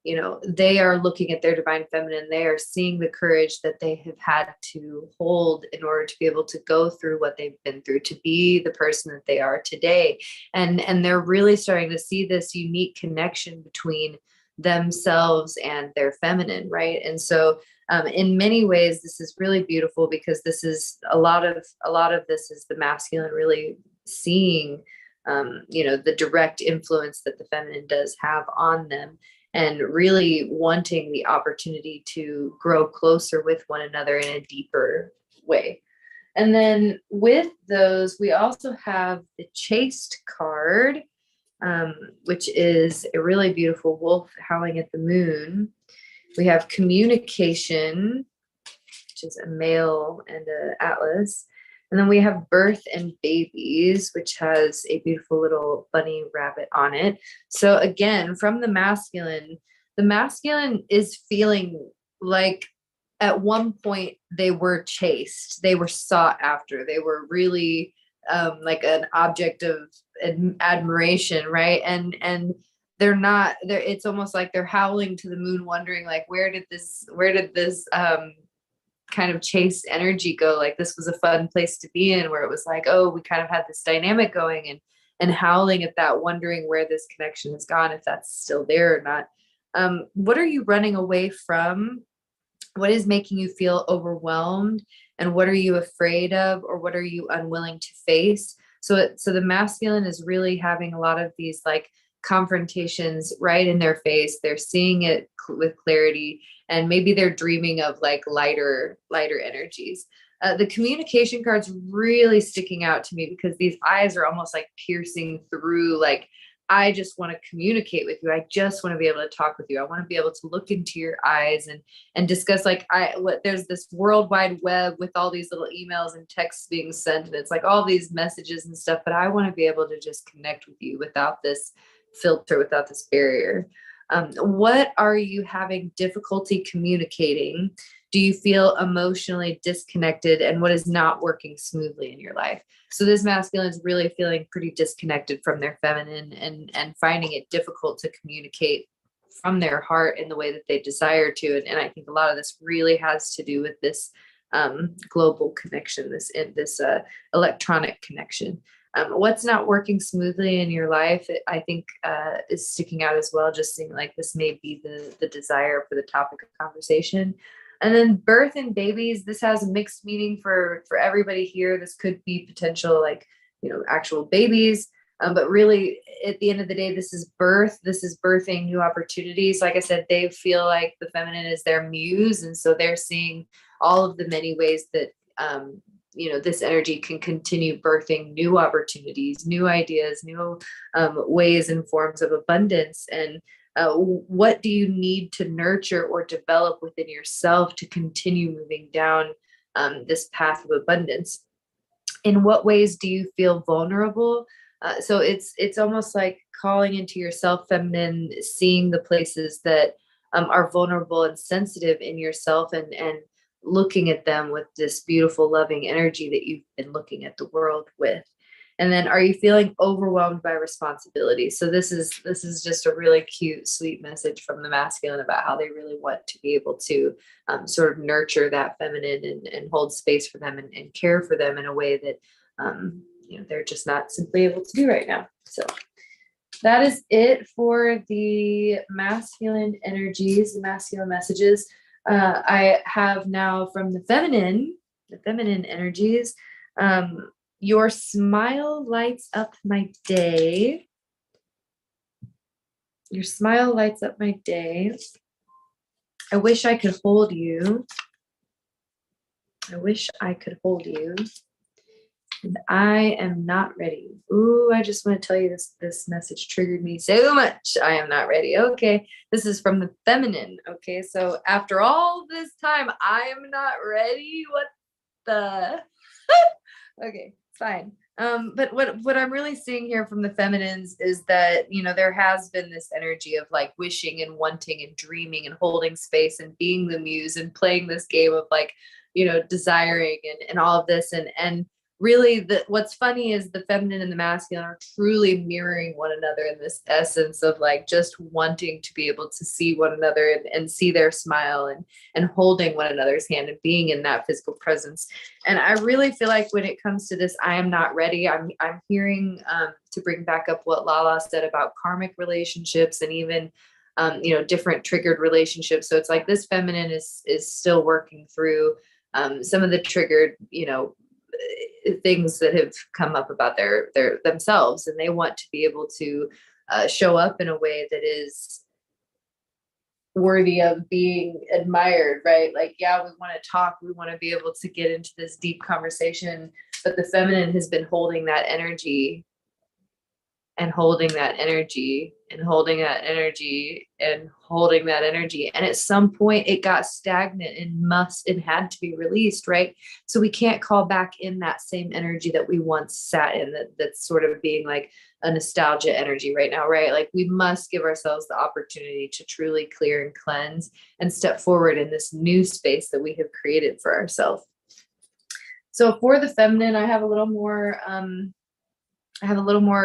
you know, they are looking at their divine feminine. They are seeing the courage that they have had to hold in order to be able to go through what they've been through, to be the person that they are today. And they're really starting to see this unique connection between themselves and their feminine, right? And so in many ways, this is really beautiful, because this is a lot of this is the masculine really seeing, you know, the direct influence that the feminine does have on them, and really wanting the opportunity to grow closer with one another in a deeper way. And then with those, we also have the Chaste card, which is a really beautiful wolf howling at the moon. We have Communication, which is a male and an atlas. And then we have Birth and Babies, which has a beautiful little bunny rabbit on it. So again, from the masculine is feeling like at one point they were chased, they were sought after, they were really like an object of admiration, right? And they're not there. It's almost like they're howling to the moon, wondering like, where did this kind of chase energy go? Like, this was a fun place to be in, where it was like, oh, we kind of had this dynamic going, and howling at that, wondering where this connection has gone, if that's still there or not. What are you running away from? What is making you feel overwhelmed? And what are you afraid of, or what are you unwilling to face? So the masculine is really having a lot of these like confrontations right in their face. They're seeing it with clarity, and maybe they're dreaming of like lighter energies. The Communication card's really sticking out to me, because these eyes are almost like piercing through, like, I just want to communicate with you. I just want to be able to talk with you. I want to be able to look into your eyes and discuss, like, there's this world wide web with all these little emails and texts being sent, and it's like all these messages and stuff, but I want to be able to just connect with you without this filter, without this barrier. What are you having difficulty communicating? Do you feel emotionally disconnected, and what is not working smoothly in your life? So this masculine is really feeling pretty disconnected from their feminine, and finding it difficult to communicate from their heart in the way that they desire to. And I think a lot of this really has to do with this global connection, this electronic connection. What's not working smoothly in your life, I think, is sticking out as well. Just seeing like this may be the desire for the topic of conversation. And then Birth and Babies, this has a mixed meaning for everybody here. This could be potential, like, you know, actual babies. But really, at the end of the day, this is birth. This is birthing new opportunities. Like I said, they feel like the feminine is their muse. And so they're seeing all of the many ways that, you know, this energy can continue birthing new opportunities, new ideas, new ways and forms of abundance. And what do you need to nurture or develop within yourself to continue moving down this path of abundance? In what ways do you feel vulnerable? So it's almost like calling into yourself feminine, seeing the places that are vulnerable and sensitive in yourself, and looking at them with this beautiful, loving energy that you've been looking at the world with. And then, are you feeling overwhelmed by responsibility? So this is just a really cute, sweet message from the masculine about how they really want to be able to sort of nurture that feminine, and hold space for them, and care for them in a way that you know, they're just not simply able to do right now. So that is it for the masculine energies, the masculine messages. I have now from the feminine energies. Your smile lights up my day. Your smile lights up my day. I wish I could hold you. I wish I could hold you. And I am not ready. Ooh, I just want to tell you this message triggered me so much. I am not ready. Okay. This is from the feminine. Okay. So after all this time, I am not ready. What the? Okay, fine. But what I'm really seeing here from the feminines is that, you know, there has been this energy of like wishing and wanting and dreaming and holding space and being the muse and playing this game of like, you know, desiring and all of this, and really what's funny is the feminine and the masculine are truly mirroring one another in this essence of like just wanting to be able to see one another and see their smile and holding one another's hand and being in that physical presence. And I really feel like when it comes to this, I am not ready. I'm hearing to bring back up what Lala said about karmic relationships and even different triggered relationships. So it's like this feminine is still working through some of the triggered, things that have come up about their themselves, and they want to be able to show up in a way that is worthy of being admired, right? Like, yeah, we want to talk, we want to be able to get into this deep conversation, but the feminine has been holding that energy and holding that energy and holding that energy and holding that energy. And at some point it got stagnant and had to be released, right? So we can't call back in that same energy that we once sat in, that's sort of being like a nostalgia energy right now, right? Like we must give ourselves the opportunity to truly clear and cleanse and step forward in this new space that we have created for ourselves. So for the feminine, I have a little more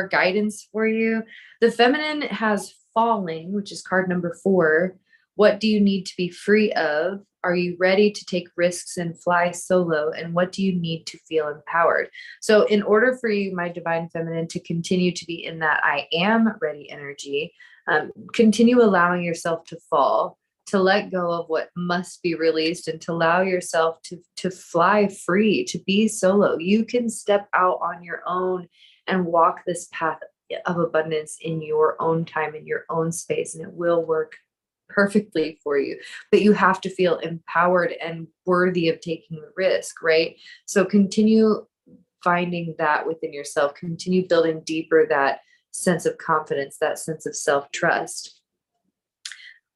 guidance for you. The feminine has falling, which is card number 4. What do you need to be free of? Are you ready to take risks and fly solo? And what do you need to feel empowered? So in order for you, my divine feminine, to continue to be in that I am ready energy, continue allowing yourself to fall, to let go of what must be released, and to allow yourself to fly free, to be solo. You can step out on your own and walk this path of abundance in your own time, in your own space, and it will work perfectly for you. But you have to feel empowered and worthy of taking the risk, right? So continue finding that within yourself, continue building deeper that sense of confidence, that sense of self-trust.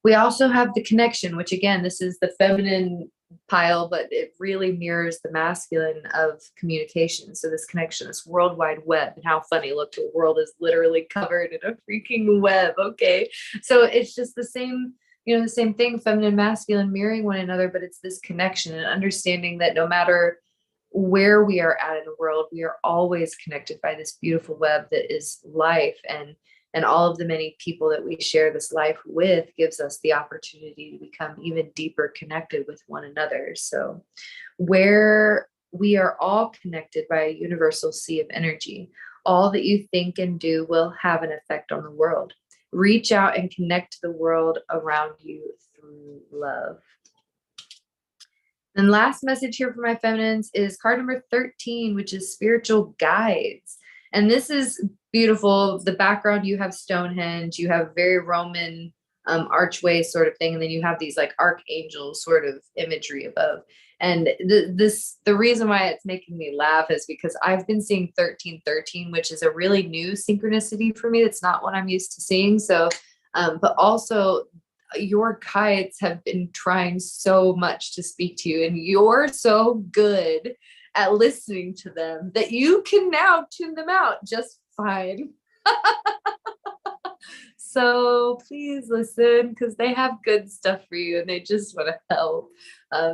We also have the connection, which again, this is the feminine pile, but it really mirrors the masculine of communication. So this connection, this world wide web, and how funny, look, the world is literally covered in a freaking web. Okay. So it's just the same, the same thing, feminine, masculine mirroring one another, but it's this connection and understanding that no matter where we are at in the world, we are always connected by this beautiful web that is life, and all of the many people that we share this life with gives us the opportunity to become even deeper connected with one another. So where we are all connected by a universal sea of energy, all that you think and do will have an effect on the world. Reach out and connect to the world around you through love. And last message here for my feminines is card number 13, which is spiritual guides. And this is beautiful. The background, you have Stonehenge, you have very Roman archway sort of thing, and then you have these like archangel sort of imagery above. And the reason why it's making me laugh is because I've been seeing 1313, which is a really new synchronicity for me. It's not what I'm used to seeing. So, but also your guides have been trying so much to speak to you, and you're so good at listening to them that you can now tune them out just fine. So please listen, because they have good stuff for you and they just want to help.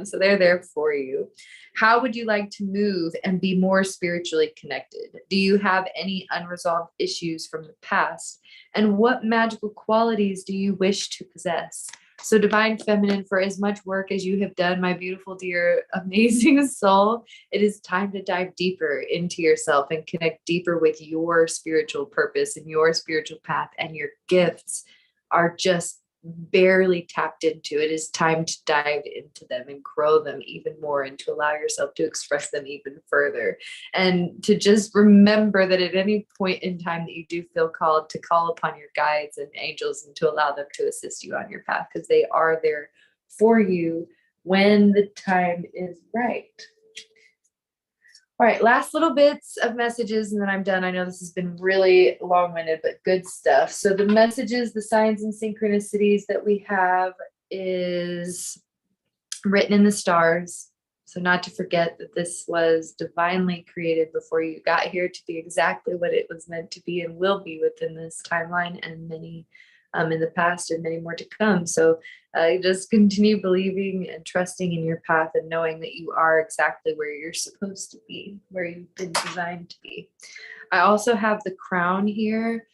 So they're there for you. How would you like to move and be more spiritually connected? Do you have any unresolved issues from the past? And what magical qualities do you wish to possess? So divine feminine, for as much work as you have done, my beautiful, dear, amazing soul, it is time to dive deeper into yourself and connect deeper with your spiritual purpose and your spiritual path, and your gifts are just barely tapped into. It is time to dive into them and grow them even more, and to allow yourself to express them even further, and to just remember that at any point in time that you do feel called, to call upon your guides and angels and to allow them to assist you on your path, because they are there for you when the time is right. All right, last little bits of messages and then I'm done. I know this has been really long-winded, but good stuff. So the messages, the signs and synchronicities that we have is written in the stars. So not to forget that this was divinely created before you got here to be exactly what it was meant to be and will be within this timeline and many in the past and many more to come. So just continue believing and trusting in your path and knowing that you are exactly where you're supposed to be, where you've been designed to be. I also have the crown here.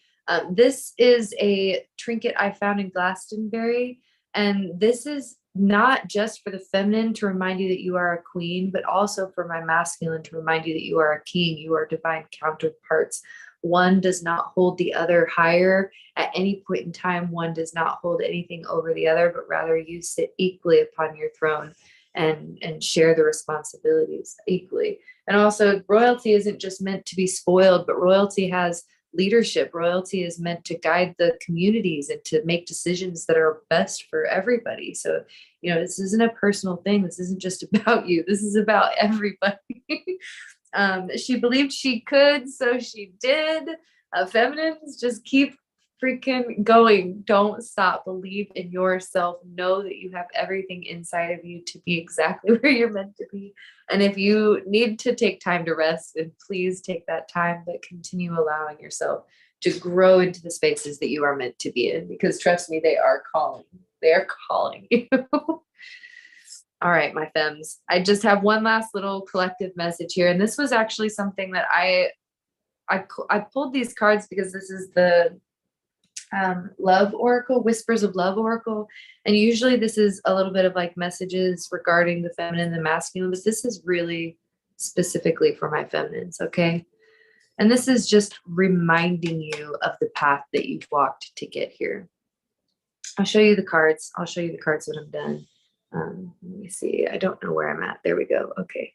This is a trinket I found in Glastonbury, and this is not just for the feminine to remind you that you are a queen, but also for my masculine to remind you that you are a king. You are divine counterparts. One does not hold the other higher at any point in time. One does not hold anything over the other, but rather you sit equally upon your throne and share the responsibilities equally. And also, royalty isn't just meant to be spoiled, but royalty has leadership. Royalty is meant to guide the communities and to make decisions that are best for everybody. So, this isn't a personal thing. This isn't just about you. This is about everybody. She believed she could, so she did. Feminines, just keep freaking going. Don't stop. Believe in yourself. Know that you have everything inside of you to be exactly where you're meant to be. And if you need to take time to rest, then please take that time, but continue allowing yourself to grow into the spaces that you are meant to be in, because trust me, they are calling. They are calling you. All right, my femmes. I just have one last little collective message here. And this was actually something that I pulled these cards because this is the Love Oracle, Whispers of Love Oracle. And usually this is a little bit of like messages regarding the feminine and the masculine, but this is really specifically for my feminines, okay? And this is just reminding you of the path that you've walked to get here. I'll show you the cards. I'll show you the cards when I'm done. Let me see. I don't know where I'm at. There we go. Okay.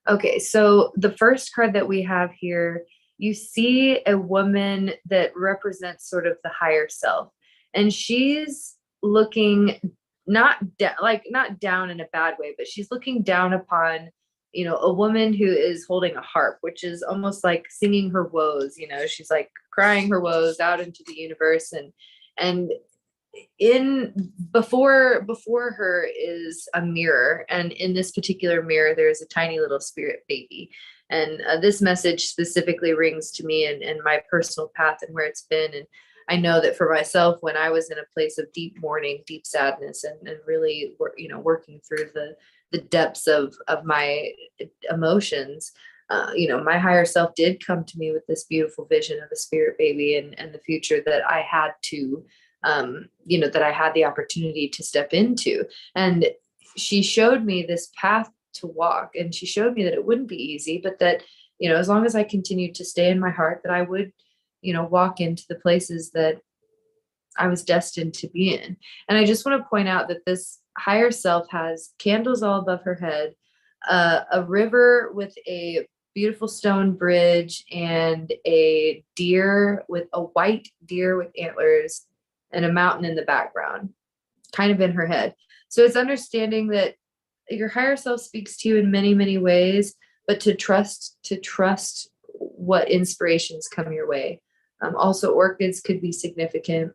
Okay. So the first card that we have here, you see a woman that represents sort of the higher self, and she's looking not down in a bad way, but she's looking down upon, a woman who is holding a harp, which is almost like singing her woes. She's like crying her woes out into the universe, and before her is a mirror, and in this particular mirror there's a tiny little spirit baby. And this message specifically rings to me and my personal path and where it's been. And I know that for myself, when I was in a place of deep mourning, deep sadness, and really working through the depths of my emotions, my higher self did come to me with this beautiful vision of a spirit baby and the future that I had to that I had the opportunity to step into. And she showed me this path to walk, and she showed me that it wouldn't be easy, but that, as long as I continued to stay in my heart, that I would, walk into the places that I was destined to be in. And I just want to point out that this higher self has candles all above her head, a river with a beautiful stone bridge, and a white deer with antlers, and a mountain in the background, kind of in her head. So it's understanding that your higher self speaks to you in many, many ways, but to trust what inspirations come your way. Also, orchids could be significant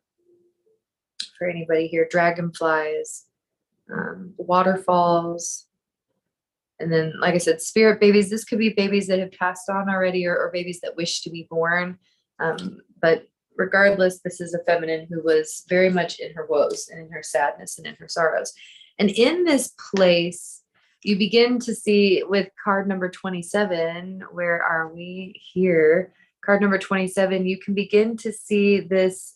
for anybody here. Dragonflies, waterfalls, and then, like I said, spirit babies. This could be babies that have passed on already, or babies that wish to be born. But regardless, this is a feminine who was very much in her woes and in her sadness and in her sorrows. And in this place, you begin to see with card number 27, where are we here? Card number 27, you can begin to see this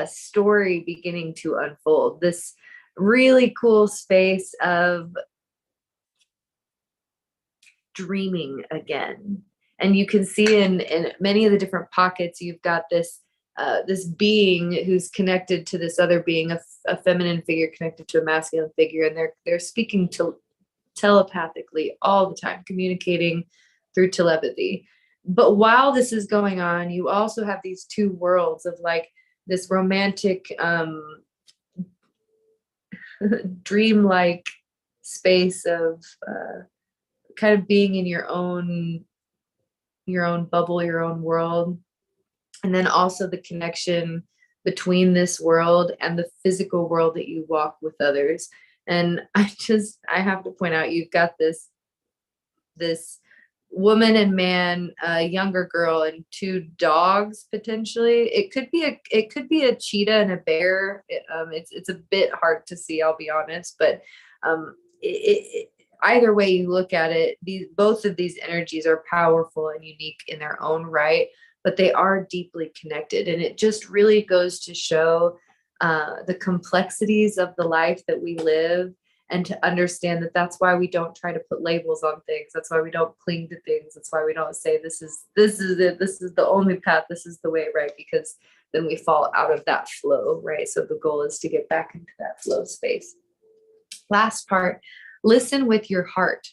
story beginning to unfold. This really cool space of dreaming again. And you can see in many of the different pockets, you've got this being who's connected to this other being, a feminine figure connected to a masculine figure, and they're speaking telepathically all the time, communicating through telepathy. But while this is going on, you also have these two worlds of like this romantic, dreamlike space of kind of being in your own bubble, your own world. And then also the connection between this world and the physical world that you walk with others. And I have to point out, you've got this woman and man, a younger girl, and two dogs potentially. It could be a cheetah and a bear. It's a bit hard to see, I'll be honest, but um, either way you look at it, both of these energies are powerful and unique in their own right, but they are deeply connected, and it just really goes to show the complexities of the life that we live, and to understand that that's why we don't try to put labels on things. That's why we don't cling to things. That's why we don't say this is it, this is the only path, this is the way, right? Because then we fall out of that flow, right? So the goal is to get back into that flow space. Last part, listen with your heart.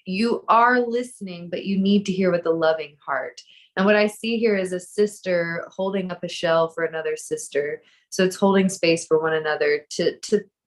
You are listening, but you need to hear with a loving heart. And what I see here is a sister holding up a shell for another sister. So it's holding space for one another to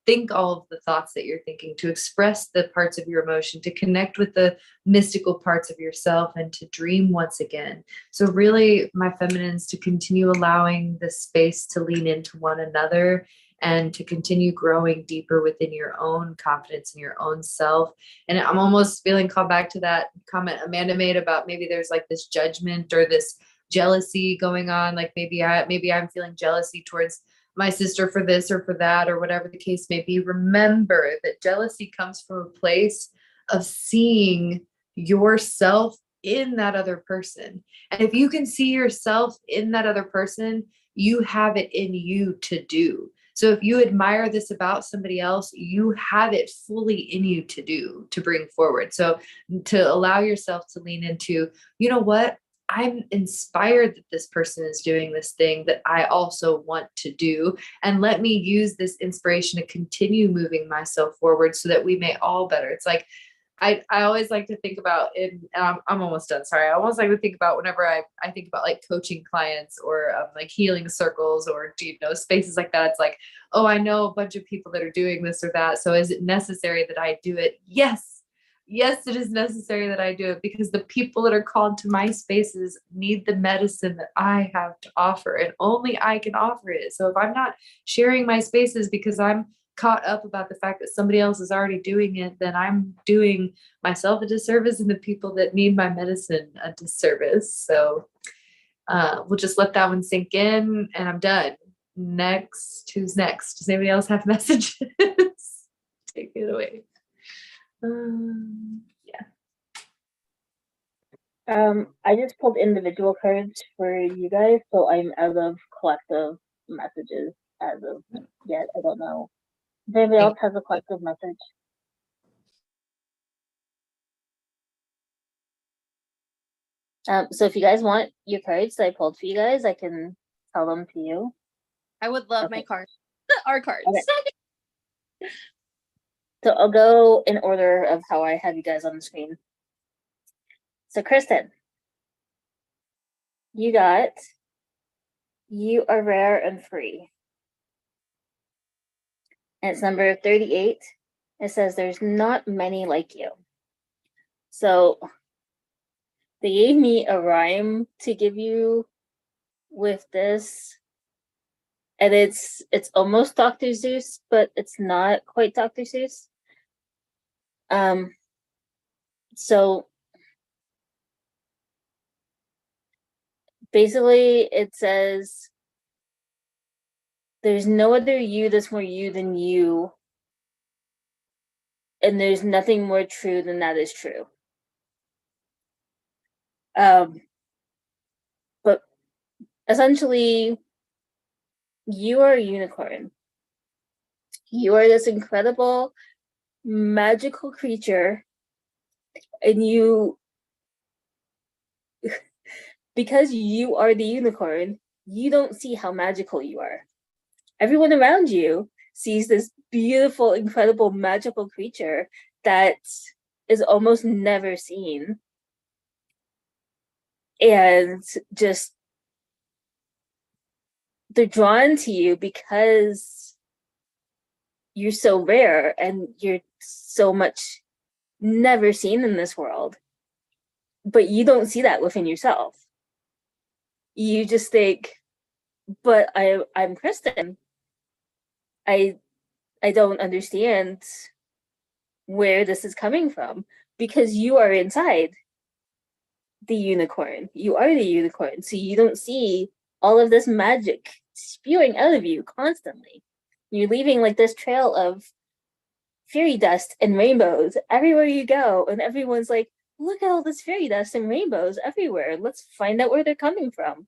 think all of the thoughts that you're thinking, to express the parts of your emotion, to connect with the mystical parts of yourself, and to dream once again. So really, my feminines, to continue allowing the space to lean into one another and to continue growing deeper within your own confidence in your own self. And I'm almost feeling called back to that comment Amanda made about maybe there's like this judgment or this jealousy going on. Like maybe I'm feeling jealousy towards my sister for this or for that, or whatever the case may be. Remember that jealousy comes from a place of seeing yourself in that other person. And if you can see yourself in that other person, you have it in you to do. So if you admire this about somebody else, you have it fully in you to do, to bring forward. So to allow yourself to lean into, you know what? I'm inspired that this person is doing this thing that I also want to do. And let me use this inspiration to continue moving myself forward so that we may all better. It's like, I always like to think about I'm almost done. Sorry. I almost like to think about whenever I think about like coaching clients or like healing circles or, spaces like that. It's like, oh, I know a bunch of people that are doing this or that. So is it necessary that I do it? Yes. Yes, it is necessary that I do it, because the people that are called to my spaces need the medicine that I have to offer, and only I can offer it. So if I'm not sharing my spaces because I'm caught up about the fact that somebody else is already doing it, then I'm doing myself a disservice and the people that need my medicine a disservice. So we'll just let that one sink in, and I'm done. Next, who's next? Does anybody else have messages? Take it away. Yeah. I just pulled individual cards for you guys, so I'm out of collective messages as of yet. I don't know if anybody else has a collective message. So if you guys want your cards that I pulled for you guys, I can tell them to you. I would love my cards. Our cards. Okay. So I'll go in order of how I have you guys on the screen. So Kristen, you got, you are rare and free. And it's number 38. It says there's not many like you. So they gave me a rhyme to give you with this. And it's almost Dr. Seuss, but it's not quite Dr. Seuss. So basically it says there's no other you that's more you than you, and there's nothing more true than that is true. But essentially, you are a unicorn. You are this incredible, magical creature, and you, because you are the unicorn, you don't see how magical you are. Everyone around you sees this beautiful, incredible, magical creature that is almost never seen. And just, they're drawn to you because you're so rare and you're so much never seen in this world. But you don't see that within yourself. You just think, but I'm Kristen. I don't understand where this is coming from, because you are inside. the unicorn. You are the unicorn. So you don't see all of this magic spewing out of you constantly. You're leaving like this trail of fairy dust and rainbows everywhere you go. And everyone's like, look at all this fairy dust and rainbows everywhere. Let's find out where they're coming from.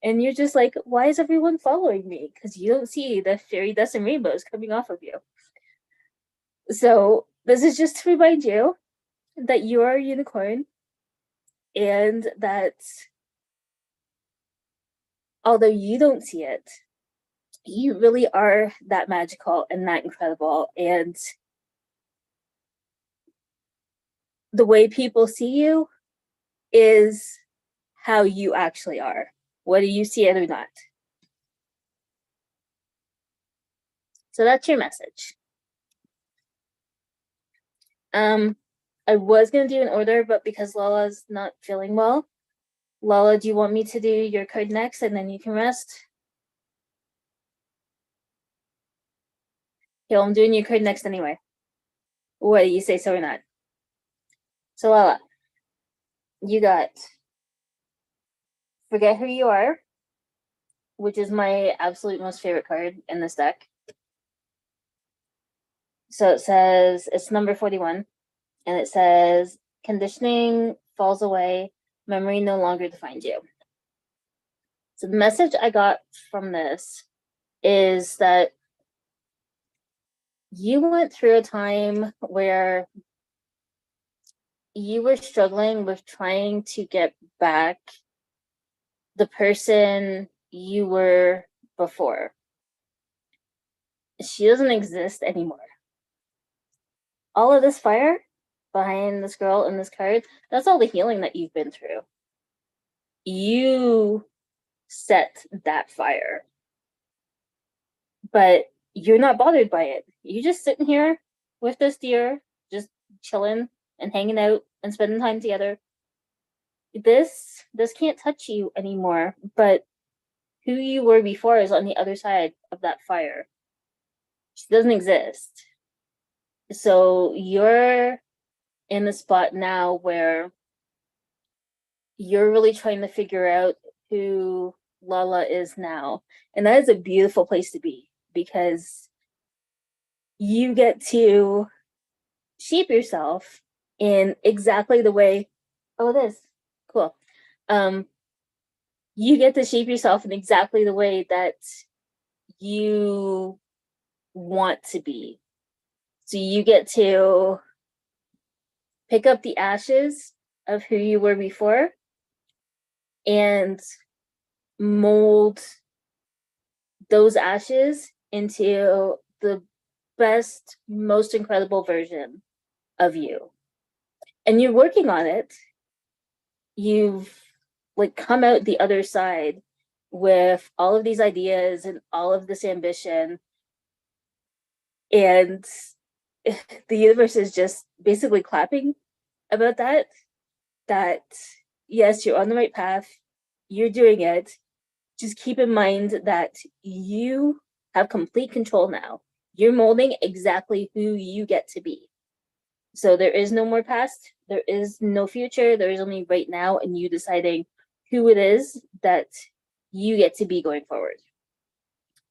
And you're just like, why is everyone following me? Because you don't see the fairy dust and rainbows coming off of you. So this is just to remind you that you are a unicorn, and that although you don't see it, you really are that magical and that incredible. And the way people see you is how you actually are, whether you see it or not. So that's your message. I was going to do an order, but because Lala's not feeling well, Lala, do you want me to do your card next and then you can rest? Okay, I'm doing your card next anyway. What do you say so or not? So Lala, you got Forget Who You Are, which is my absolute most favorite card in this deck. So it says, it's number 41, and it says, conditioning falls away, memory no longer defines you. So the message I got from this is that you went through a time where you were struggling with trying to get back the person you were before. She doesn't exist anymore. All of this fire behind this girl and this card, that's all the healing that you've been through. You set that fire. But you're not bothered by it. You're just sitting here with this deer, just chilling and hanging out and spending time together. This can't touch you anymore, but who you were before is on the other side of that fire. She doesn't exist. So you're in a spot now where you're really trying to figure out who Lala is now. And that is a beautiful place to be, because you get to shape yourself in exactly the way, oh, it is cool. You get to shape yourself in exactly the way that you want to be. So you get to pick up the ashes of who you were before and mold those ashes into the best, most incredible version of you. And you're working on it. You've like come out the other side with all of these ideas and all of this ambition. And the universe is just basically clapping about that yes, you're on the right path, you're doing it. Just keep in mind that you have complete control now. You're molding exactly who you get to be. So there is no more past, there is no future, there is only right now, and you deciding who it is that you get to be going forward.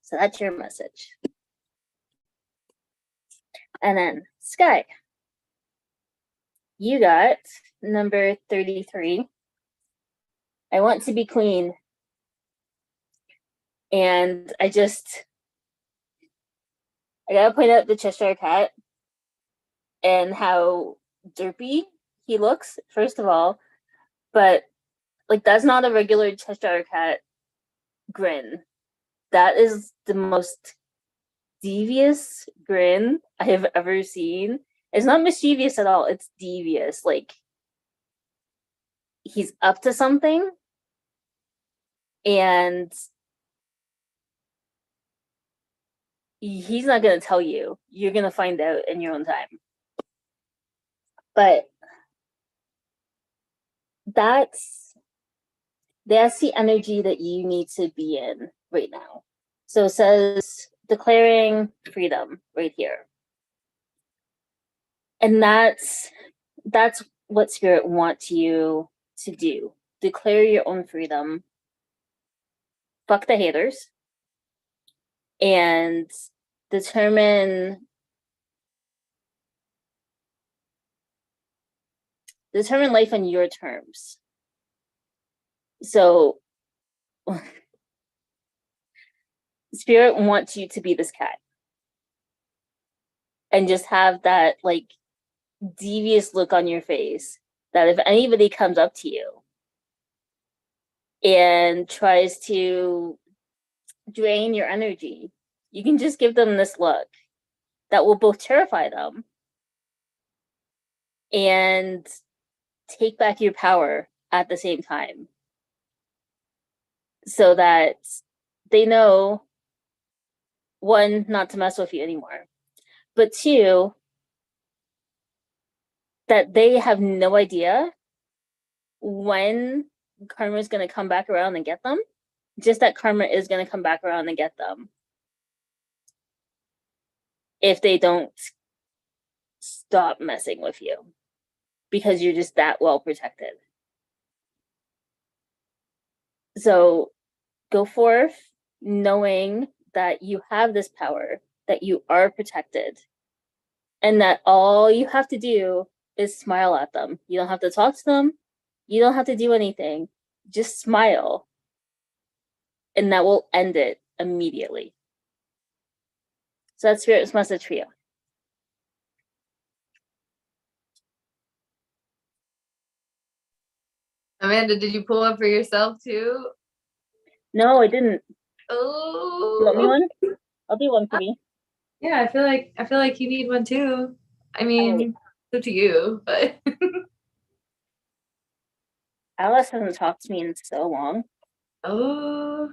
So that's your message. And then Sky, you got number 33. I want to be queen. And I gotta point out the Cheshire Cat and how derpy he looks, first of all. But like, that's not a regular Cheshire Cat grin. That is the most devious grin I have ever seen. It's not mischievous at all, it's devious. Like, he's up to something, and he's not going to tell you. You're going to find out in your own time. But that's the energy that you need to be in right now. So it says declaring freedom right here. And that's what Spirit wants you to do. Declare your own freedom. Fuck the haters. And determine life on your terms. So Spirit wants you to be this cat and just have that like devious look on your face that if anybody comes up to you and tries to drain your energy, you can just give them this look that will both terrify them and take back your power at the same time, so that they know, one, not to mess with you anymore, but two, that they have no idea when karma is going to come back around and get them. Just that karma is going to come back around and get them if they don't stop messing with you, because you're just that well protected. So go forth knowing that you have this power, that you are protected, and that all you have to do is smile at them. You don't have to talk to them. You don't have to do anything. Just smile. And that will end it immediately. So that's Spirit's message for you. Amanda, did you pull one for yourself too? No, I didn't. Oh, You want me one? I'll do one for me. Yeah, I feel like you need one too. I mean, it's up to you, but Alice hasn't talked to me in so long. oh,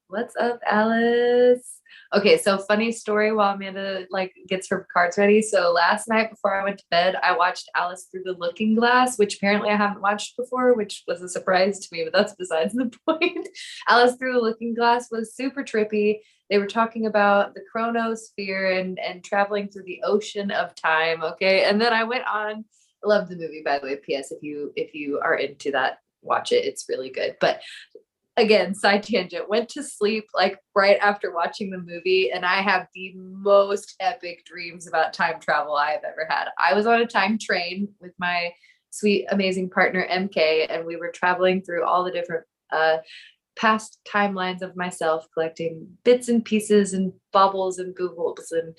what's up, Alice? Okay, so funny story while Amanda like gets her cards ready. So last night before I went to bed, I watched Alice Through the Looking Glass, which apparently I haven't watched before, which was a surprise to me, but that's besides the point. Alice Through the Looking Glass was super trippy. They were talking about the chronosphere and traveling through the ocean of time. Okay, and then I went on. I love the movie, by the way. P.S. If you are into that, watch it. It's really good. But again, side tangent, went to sleep like right after watching the movie, and I have the most epic dreams about time travel I have ever had. I was on a time train with my sweet, amazing partner MK, and we were traveling through all the different past timelines of myself, collecting bits and pieces and baubles and googles and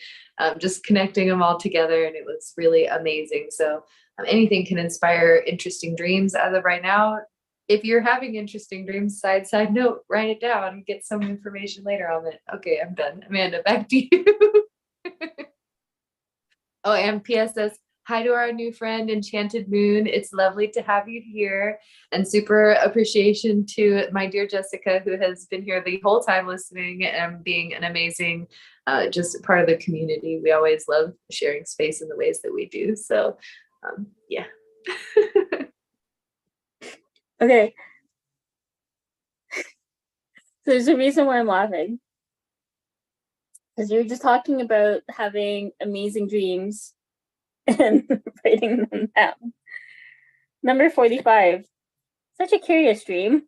just connecting them all together, and it was really amazing. So anything can inspire interesting dreams. As of right now, if you're having interesting dreams, side note, write it down and get some information later on it. Okay, I'm done. Amanda, back to you. Oh, and PSS, hi to our new friend, Enchanted Moon. It's lovely to have you here. And super appreciation to my dear Jessica, who has been here the whole time listening and being an amazing, just part of the community. We always love sharing space in the ways that we do. So, yeah. Okay. So there's a reason why I'm laughing. Because you were just talking about having amazing dreams and writing them down. Number 45. Such a curious dream.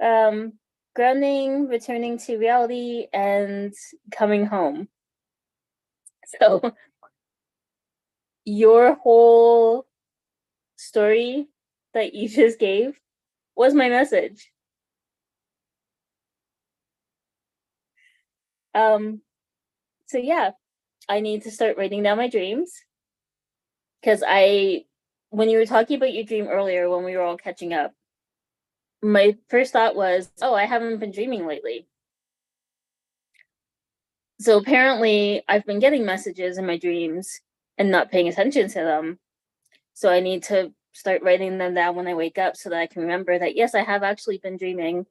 Grounding, returning to reality, and coming home. So your whole story that you just gave was my message. So yeah, I need to start writing down my dreams, because when you were talking about your dream earlier, when we were all catching up, my first thought was, oh, I haven't been dreaming lately. So apparently I've been getting messages in my dreams and not paying attention to them. So I need to start writing them down when I wake up so that I can remember that, yes, I have actually been dreaming.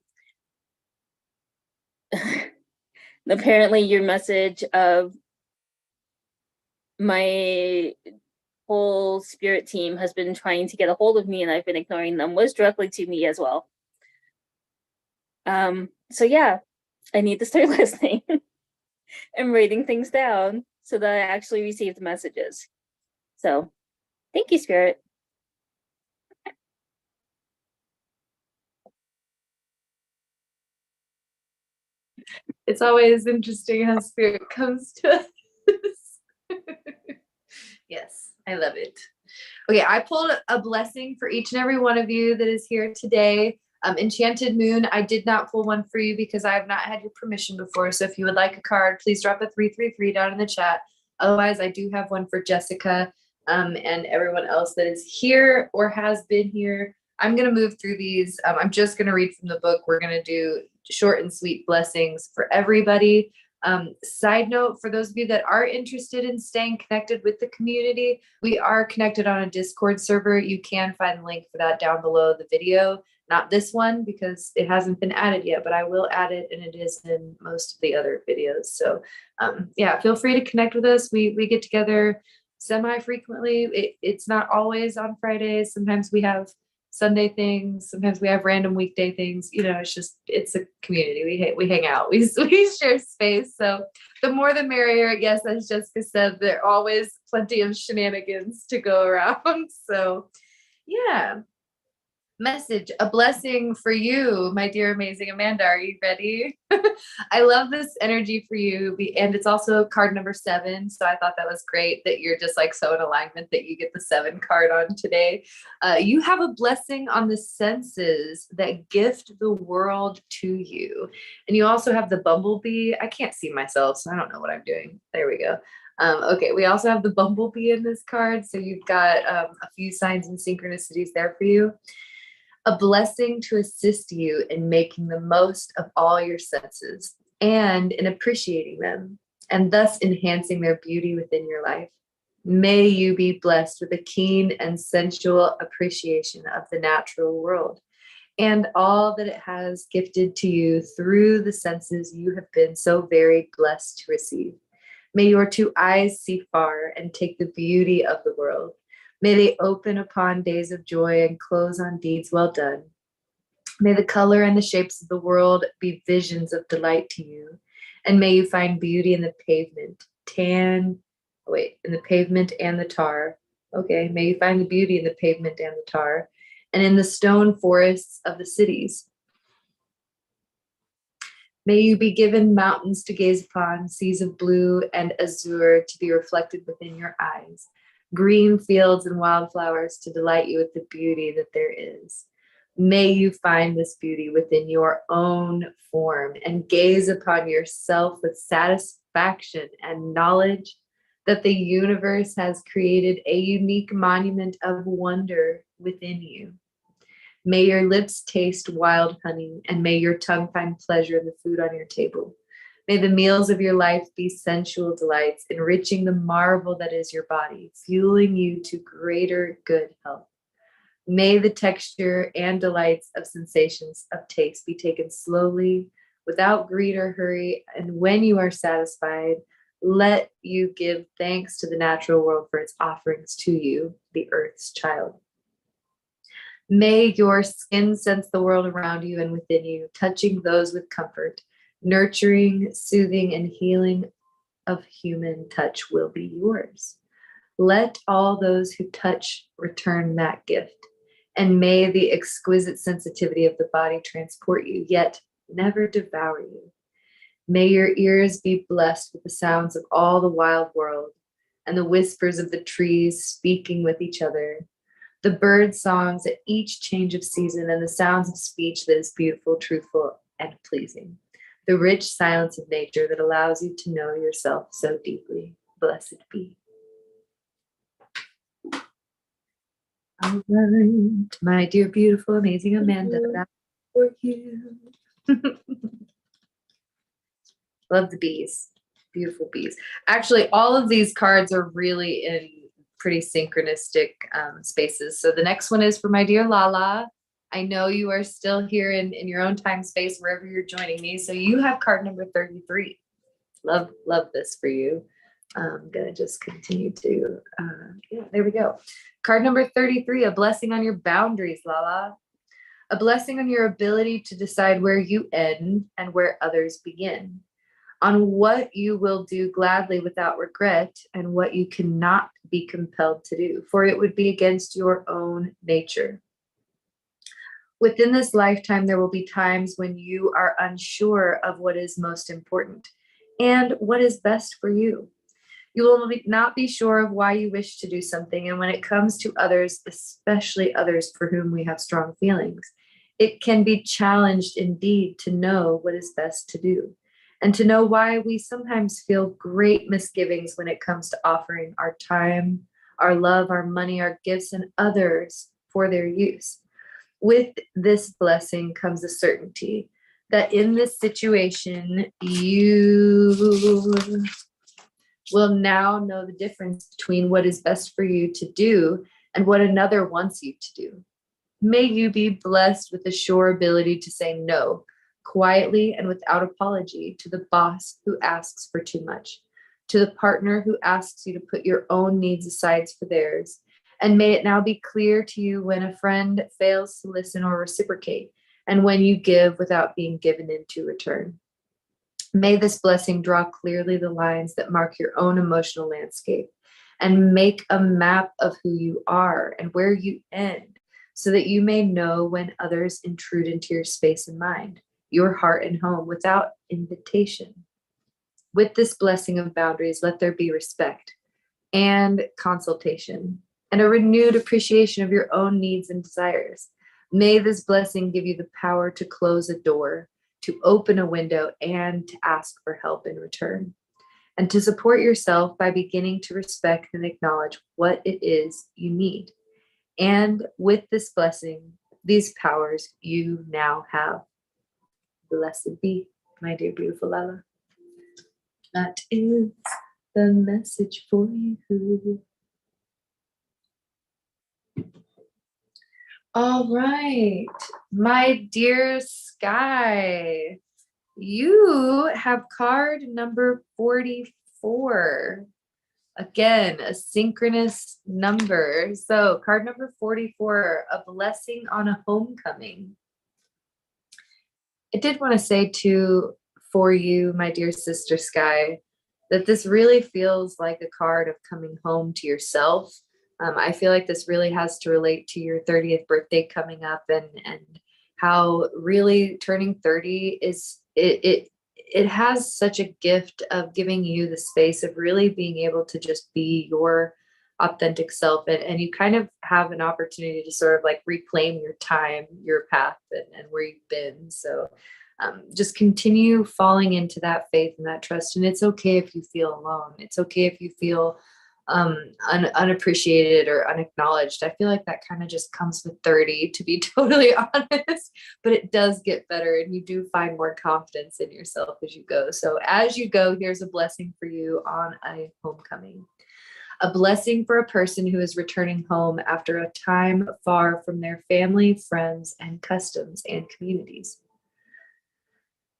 Apparently your message of my whole spirit team has been trying to get a hold of me and I've been ignoring them was directly to me as well. So yeah, I need to start listening and writing things down so that I actually receive the messages. So Thank you, Spirit. It's always interesting how spirit comes to us. Yes, I love it. Okay, I pulled a blessing for each and every one of you that is here today. Enchanted Moon, I did not pull one for you because I have not had your permission before. So if you would like a card, please drop a 333 down in the chat. Otherwise, I do have one for Jessica and everyone else that is here or has been here. I'm going to move through these. I'm just going to read from the book. We're going to do short and sweet blessings for everybody. Side note, for those of you that are interested in staying connected with the community, we are connected on a Discord server. You can find the link for that down below the video. Not this one because it hasn't been added yet, but I will add it, and it is in most of the other videos. So yeah, feel free to connect with us. We get together semi-frequently. It's not always on Fridays. Sometimes we have Sunday things. Sometimes we have random weekday things. You know, it's a community. We hang out. We share space. So the more the merrier. Yes, as Jessica said, there are always plenty of shenanigans to go around. So yeah. Message, a blessing for you, my dear amazing Amanda. Are you ready? I love this energy for you, and it's also card number 7. So I thought that was great that you're just like so in alignment that you get the 7 card on today. You have a blessing on the senses that gift the world to you, and you also have the bumblebee. I can't see myself, so I don't know what I'm doing. There we go. Okay, we also have the bumblebee in this card, so you've got a few signs and synchronicities there for you. A blessing to assist you in making the most of all your senses and in appreciating them, and thus enhancing their beauty within your life. May you be blessed with a keen and sensual appreciation of the natural world and all that it has gifted to you through the senses you have been so very blessed to receive. May your 2 eyes see far and take the beauty of the world. May they open upon days of joy and close on deeds well done. May the color and the shapes of the world be visions of delight to you. And may you find beauty in the pavement, in the pavement and the tar. Okay, may you find the beauty in the pavement and the tar, and in the stone forests of the cities. May you be given mountains to gaze upon, seas of blue and azure to be reflected within your eyes, green fields and wildflowers to delight you with the beauty that there is. May you find this beauty within your own form and gaze upon yourself with satisfaction and knowledge that the universe has created a unique monument of wonder within you. May your lips taste wild honey, and may your tongue find pleasure in the food on your table. May the meals of your life be sensual delights, enriching the marvel that is your body, fueling you to greater good health. May the texture and delights of sensations of taste be taken slowly, without greed or hurry, and when you are satisfied, let you give thanks to the natural world for its offerings to you, the earth's child. May your skin sense the world around you and within you, touching those with comfort. Nurturing, soothing, and healing of human touch will be yours. Let all those who touch return that gift, and may the exquisite sensitivity of the body transport you, yet never devour you. May your ears be blessed with the sounds of all the wild world, and the whispers of the trees speaking with each other, the bird songs at each change of season, and the sounds of speech that is beautiful, truthful, and pleasing. The rich silence of nature that allows you to know yourself so deeply. Blessed be. All right, my dear, beautiful, amazing Amanda, that's for you. Love the bees. Beautiful bees. Actually, all of these cards are really in pretty synchronistic spaces. So the next one is for my dear Lala. I know you are still here in your own time space, wherever you're joining me. So you have card number 33. Love this for you. I'm going to just continue to, yeah, there we go. Card number 33, a blessing on your boundaries, Lala. A blessing on your ability to decide where you end and where others begin. on what you will do gladly without regret and what you cannot be compelled to do, for it would be against your own nature. Within this lifetime, there will be times when you are unsure of what is most important and what is best for you. You will not be sure of why you wish to do something. And when it comes to others, especially others for whom we have strong feelings, it can be challenged indeed to know what is best to do and to know why we sometimes feel great misgivings when it comes to offering our time, our love, our money, our gifts, and others for their use. With this blessing comes a certainty that in this situation, you will now know the difference between what is best for you to do and what another wants you to do. May you be blessed with a sure ability to say no, quietly and without apology, to the boss who asks for too much, to the partner who asks you to put your own needs aside for theirs. And may it now be clear to you when a friend fails to listen or reciprocate, and when you give without being given into return. May this blessing draw clearly the lines that mark your own emotional landscape and make a map of who you are and where you end, so that you may know when others intrude into your space and mind, your heart and home without invitation. With this blessing of boundaries, let there be respect and consultation and a renewed appreciation of your own needs and desires. May this blessing give you the power to close a door, to open a window, and to ask for help in return, and to support yourself by beginning to respect and acknowledge what it is you need. And with this blessing, these powers you now have. Blessed be, my dear beautiful Lala. That is the message for you. All right, my dear Sky, you have card number 44. Again, a synchronous number. So card number 44, a blessing on a homecoming. I did want to say too, for you, my dear sister Sky, that this really feels like a card of coming home to yourself. I feel like this really has to relate to your 30th birthday coming up, and how really turning 30 is it has such a gift of giving you the space of really being able to just be your authentic self, and you kind of have an opportunity to sort of like reclaim your time, your path, and where you've been. So just continue falling into that faith and that trust. And it's okay if you feel alone. It's okay if you feel unappreciated or unacknowledged. I feel like that kind of just comes with 30, to be totally honest, but it does get better, and you do find more confidence in yourself as you go. So as you go, here's a blessing for you on a homecoming. A blessing for a person who is returning home after a time far from their family, friends, and customs and communities.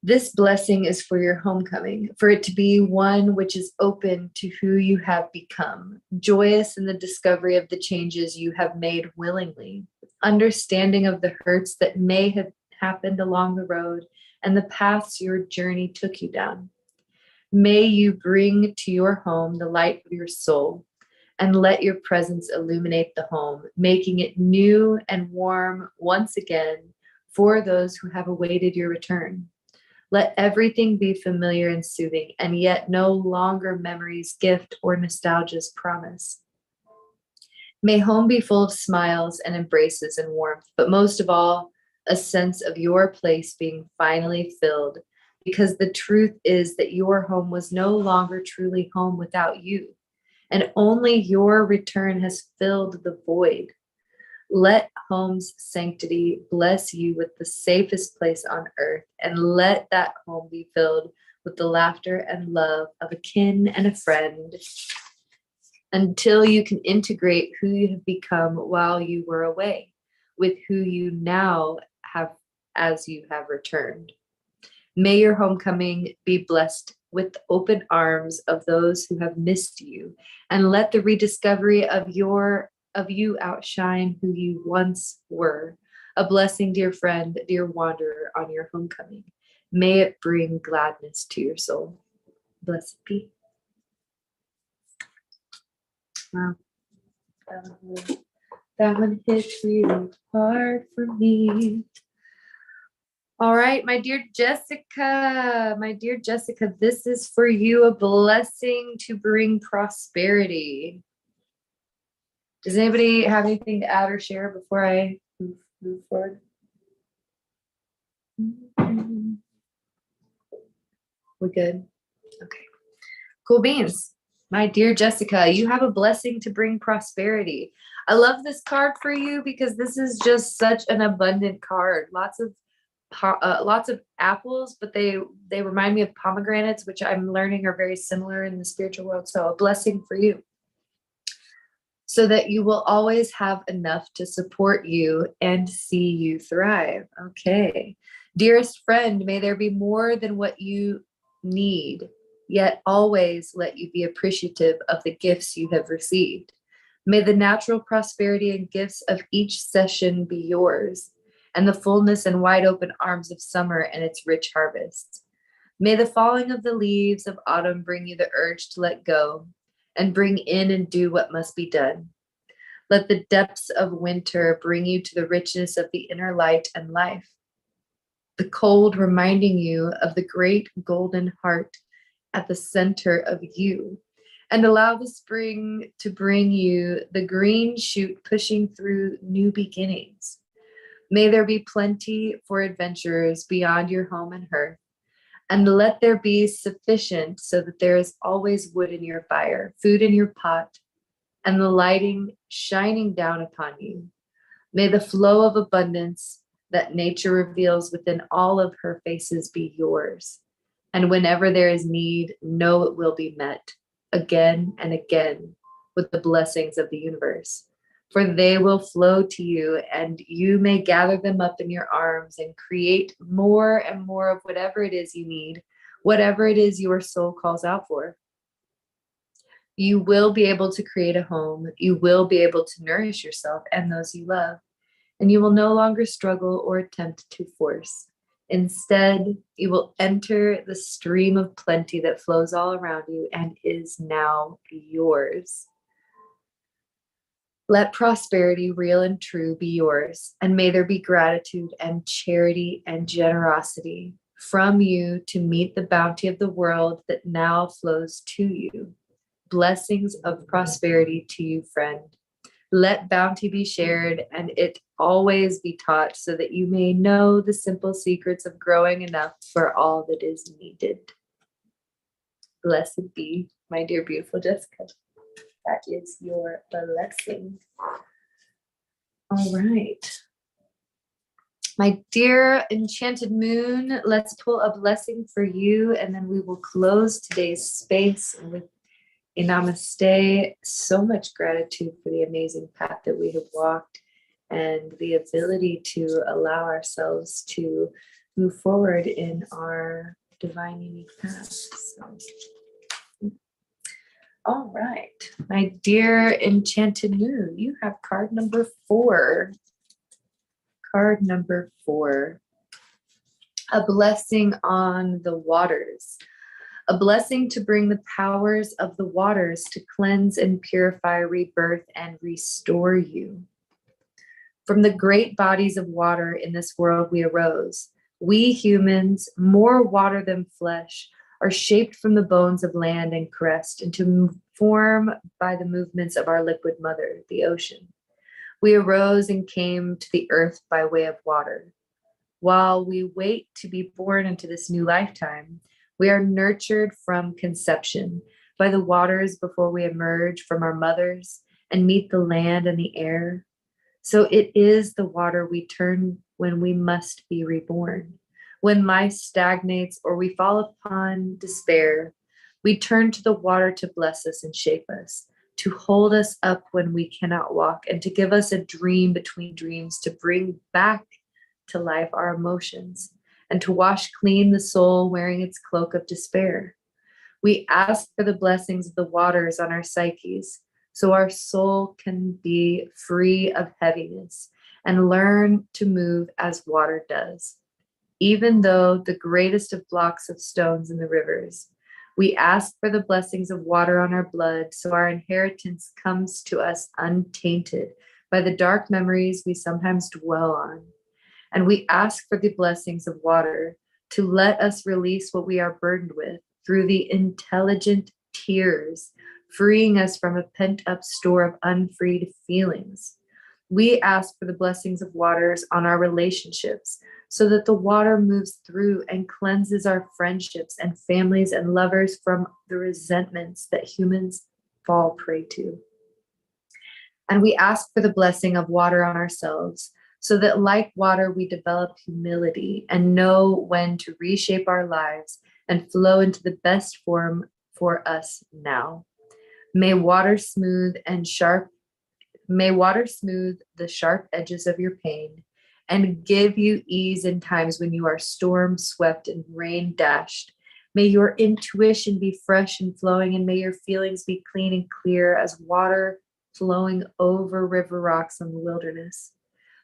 This blessing is for your homecoming, for it to be one which is open to who you have become, joyous in the discovery of the changes you have made willingly, understanding of the hurts that may have happened along the road and the paths your journey took you down. May you bring to your home the light of your soul, and let your presence illuminate the home, making it new and warm once again for those who have awaited your return. Let everything be familiar and soothing, and yet no longer memory's gift or nostalgia's promise. May home be full of smiles and embraces and warmth, but most of all, a sense of your place being finally filled, because the truth is that your home was no longer truly home without you, and only your return has filled the void. Let home's sanctity bless you with the safest place on earth, and let that home be filled with the laughter and love of a kin and a friend, until you can integrate who you have become while you were away with who you now have as you have returned. May your homecoming be blessed with the open arms of those who have missed you, and let the rediscovery of you outshine who you once were. A blessing, dear friend, dear wanderer, on your homecoming. May it bring gladness to your soul. Blessed be. Wow. That one hit really hard for me. All right, my dear Jessica, this is for you, a blessing to bring prosperity. Does anybody have anything to add or share before I move forward? We good? Okay. Cool beans. My dear Jessica, you have a blessing to bring prosperity. I love this card for you because this is just such an abundant card. Lots of apples, but they remind me of pomegranates, which I'm learning are very similar in the spiritual world. So a blessing for you, so that you will always have enough to support you and see you thrive. Okay. Dearest friend, may there be more than what you need, yet always let you be appreciative of the gifts you have received. May the natural prosperity and gifts of each session be yours, and the fullness and wide open arms of summer and its rich harvest. May the falling of the leaves of autumn bring you the urge to let go and bring in and do what must be done. Let the depths of winter bring you to the richness of the inner light and life, the cold reminding you of the great golden heart at the center of you, and allow the spring to bring you the green shoot pushing through new beginnings. May there be plenty for adventurers beyond your home and hearth, and let there be sufficient so that there is always wood in your fire, food in your pot, and the lighting shining down upon you. May the flow of abundance that nature reveals within all of her faces be yours. And whenever there is need, know it will be met again and again with the blessings of the universe. For they will flow to you, and you may gather them up in your arms and create more and more of whatever it is you need, whatever it is your soul calls out for. You will be able to create a home. You will be able to nourish yourself and those you love, and you will no longer struggle or attempt to force. Instead, you will enter the stream of plenty that flows all around you and is now yours. Let prosperity, real and true, be yours, and may there be gratitude and charity and generosity from you to meet the bounty of the world that now flows to you. Blessings of prosperity to you, friend. Let bounty be shared and it always be taught, so that you may know the simple secrets of growing enough for all that is needed. Blessed be, my dear, beautiful Jessica. That is your blessing. All right. My dear enchanted moon, let's pull a blessing for you, and then we will close today's space with a namaste. So much gratitude for the amazing path that we have walked and the ability to allow ourselves to move forward in our divine unique path. So, all right, my dear enchanted moon, you have card number 4. Card number 4. A blessing on the waters. A blessing to bring the powers of the waters to cleanse and purify, rebirth, and restore you. From the great bodies of water in this world we arose. We humans, more water than flesh, are shaped from the bones of land and crest into form by the movements of our liquid mother, the ocean. We arose and came to the earth by way of water. While we wait to be born into this new lifetime, we are nurtured from conception by the waters before we emerge from our mothers and meet the land and the air. So it is the water we turn when we must be reborn. When life stagnates or we fall upon despair, we turn to the water to bless us and shape us, to hold us up when we cannot walk, and to give us a dream between dreams, to bring back to life our emotions, and to wash clean the soul wearing its cloak of despair. We ask for the blessings of the waters on our psyches, so our soul can be free of heaviness and learn to move as water does. Even though the greatest of blocks of stones in the rivers, We ask for the blessings of water on our blood so our inheritance comes to us untainted by the dark memories we sometimes dwell on. And we ask for the blessings of water to let us release what we are burdened with through the intelligent tears, freeing us from a pent-up store of unfreed feelings. We ask for the blessings of waters on our relationships so that the water moves through and cleanses our friendships and families and lovers from the resentments that humans fall prey to. And we ask for the blessing of water on ourselves so that, like water, we develop humility and know when to reshape our lives and flow into the best form for us now. May water smooth the sharp edges of your pain and give you ease in times when you are storm swept and rain dashed. May your intuition be fresh and flowing, and may your feelings be clean and clear as water flowing over river rocks in the wilderness.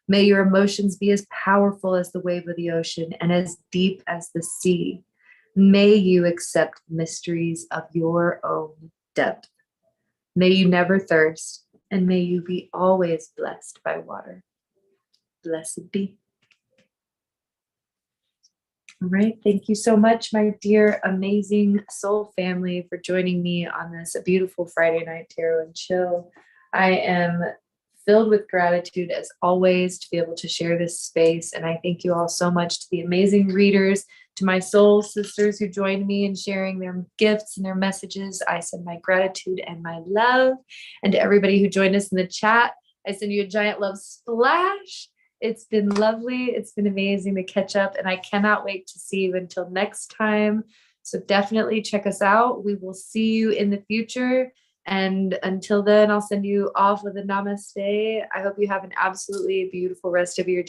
May your emotions be as powerful as the wave of the ocean and as deep as the sea. May you accept mysteries of your own depth. May you never thirst, and may you be always blessed by water. Blessed be. All right. Thank you so much, my dear, amazing soul family, for joining me on this beautiful Friday night tarot and chill. I am filled with gratitude as always to be able to share this space. And I thank you all so much, to the amazing readers, to my soul sisters who joined me in sharing their gifts and their messages. I send my gratitude and my love. And to everybody who joined us in the chat, I send you a giant love splash. It's been lovely. It's been amazing to catch up, and I cannot wait to see you until next time. So definitely check us out. We will see you in the future. And until then, I'll send you off with a namaste. I hope you have an absolutely beautiful rest of your day.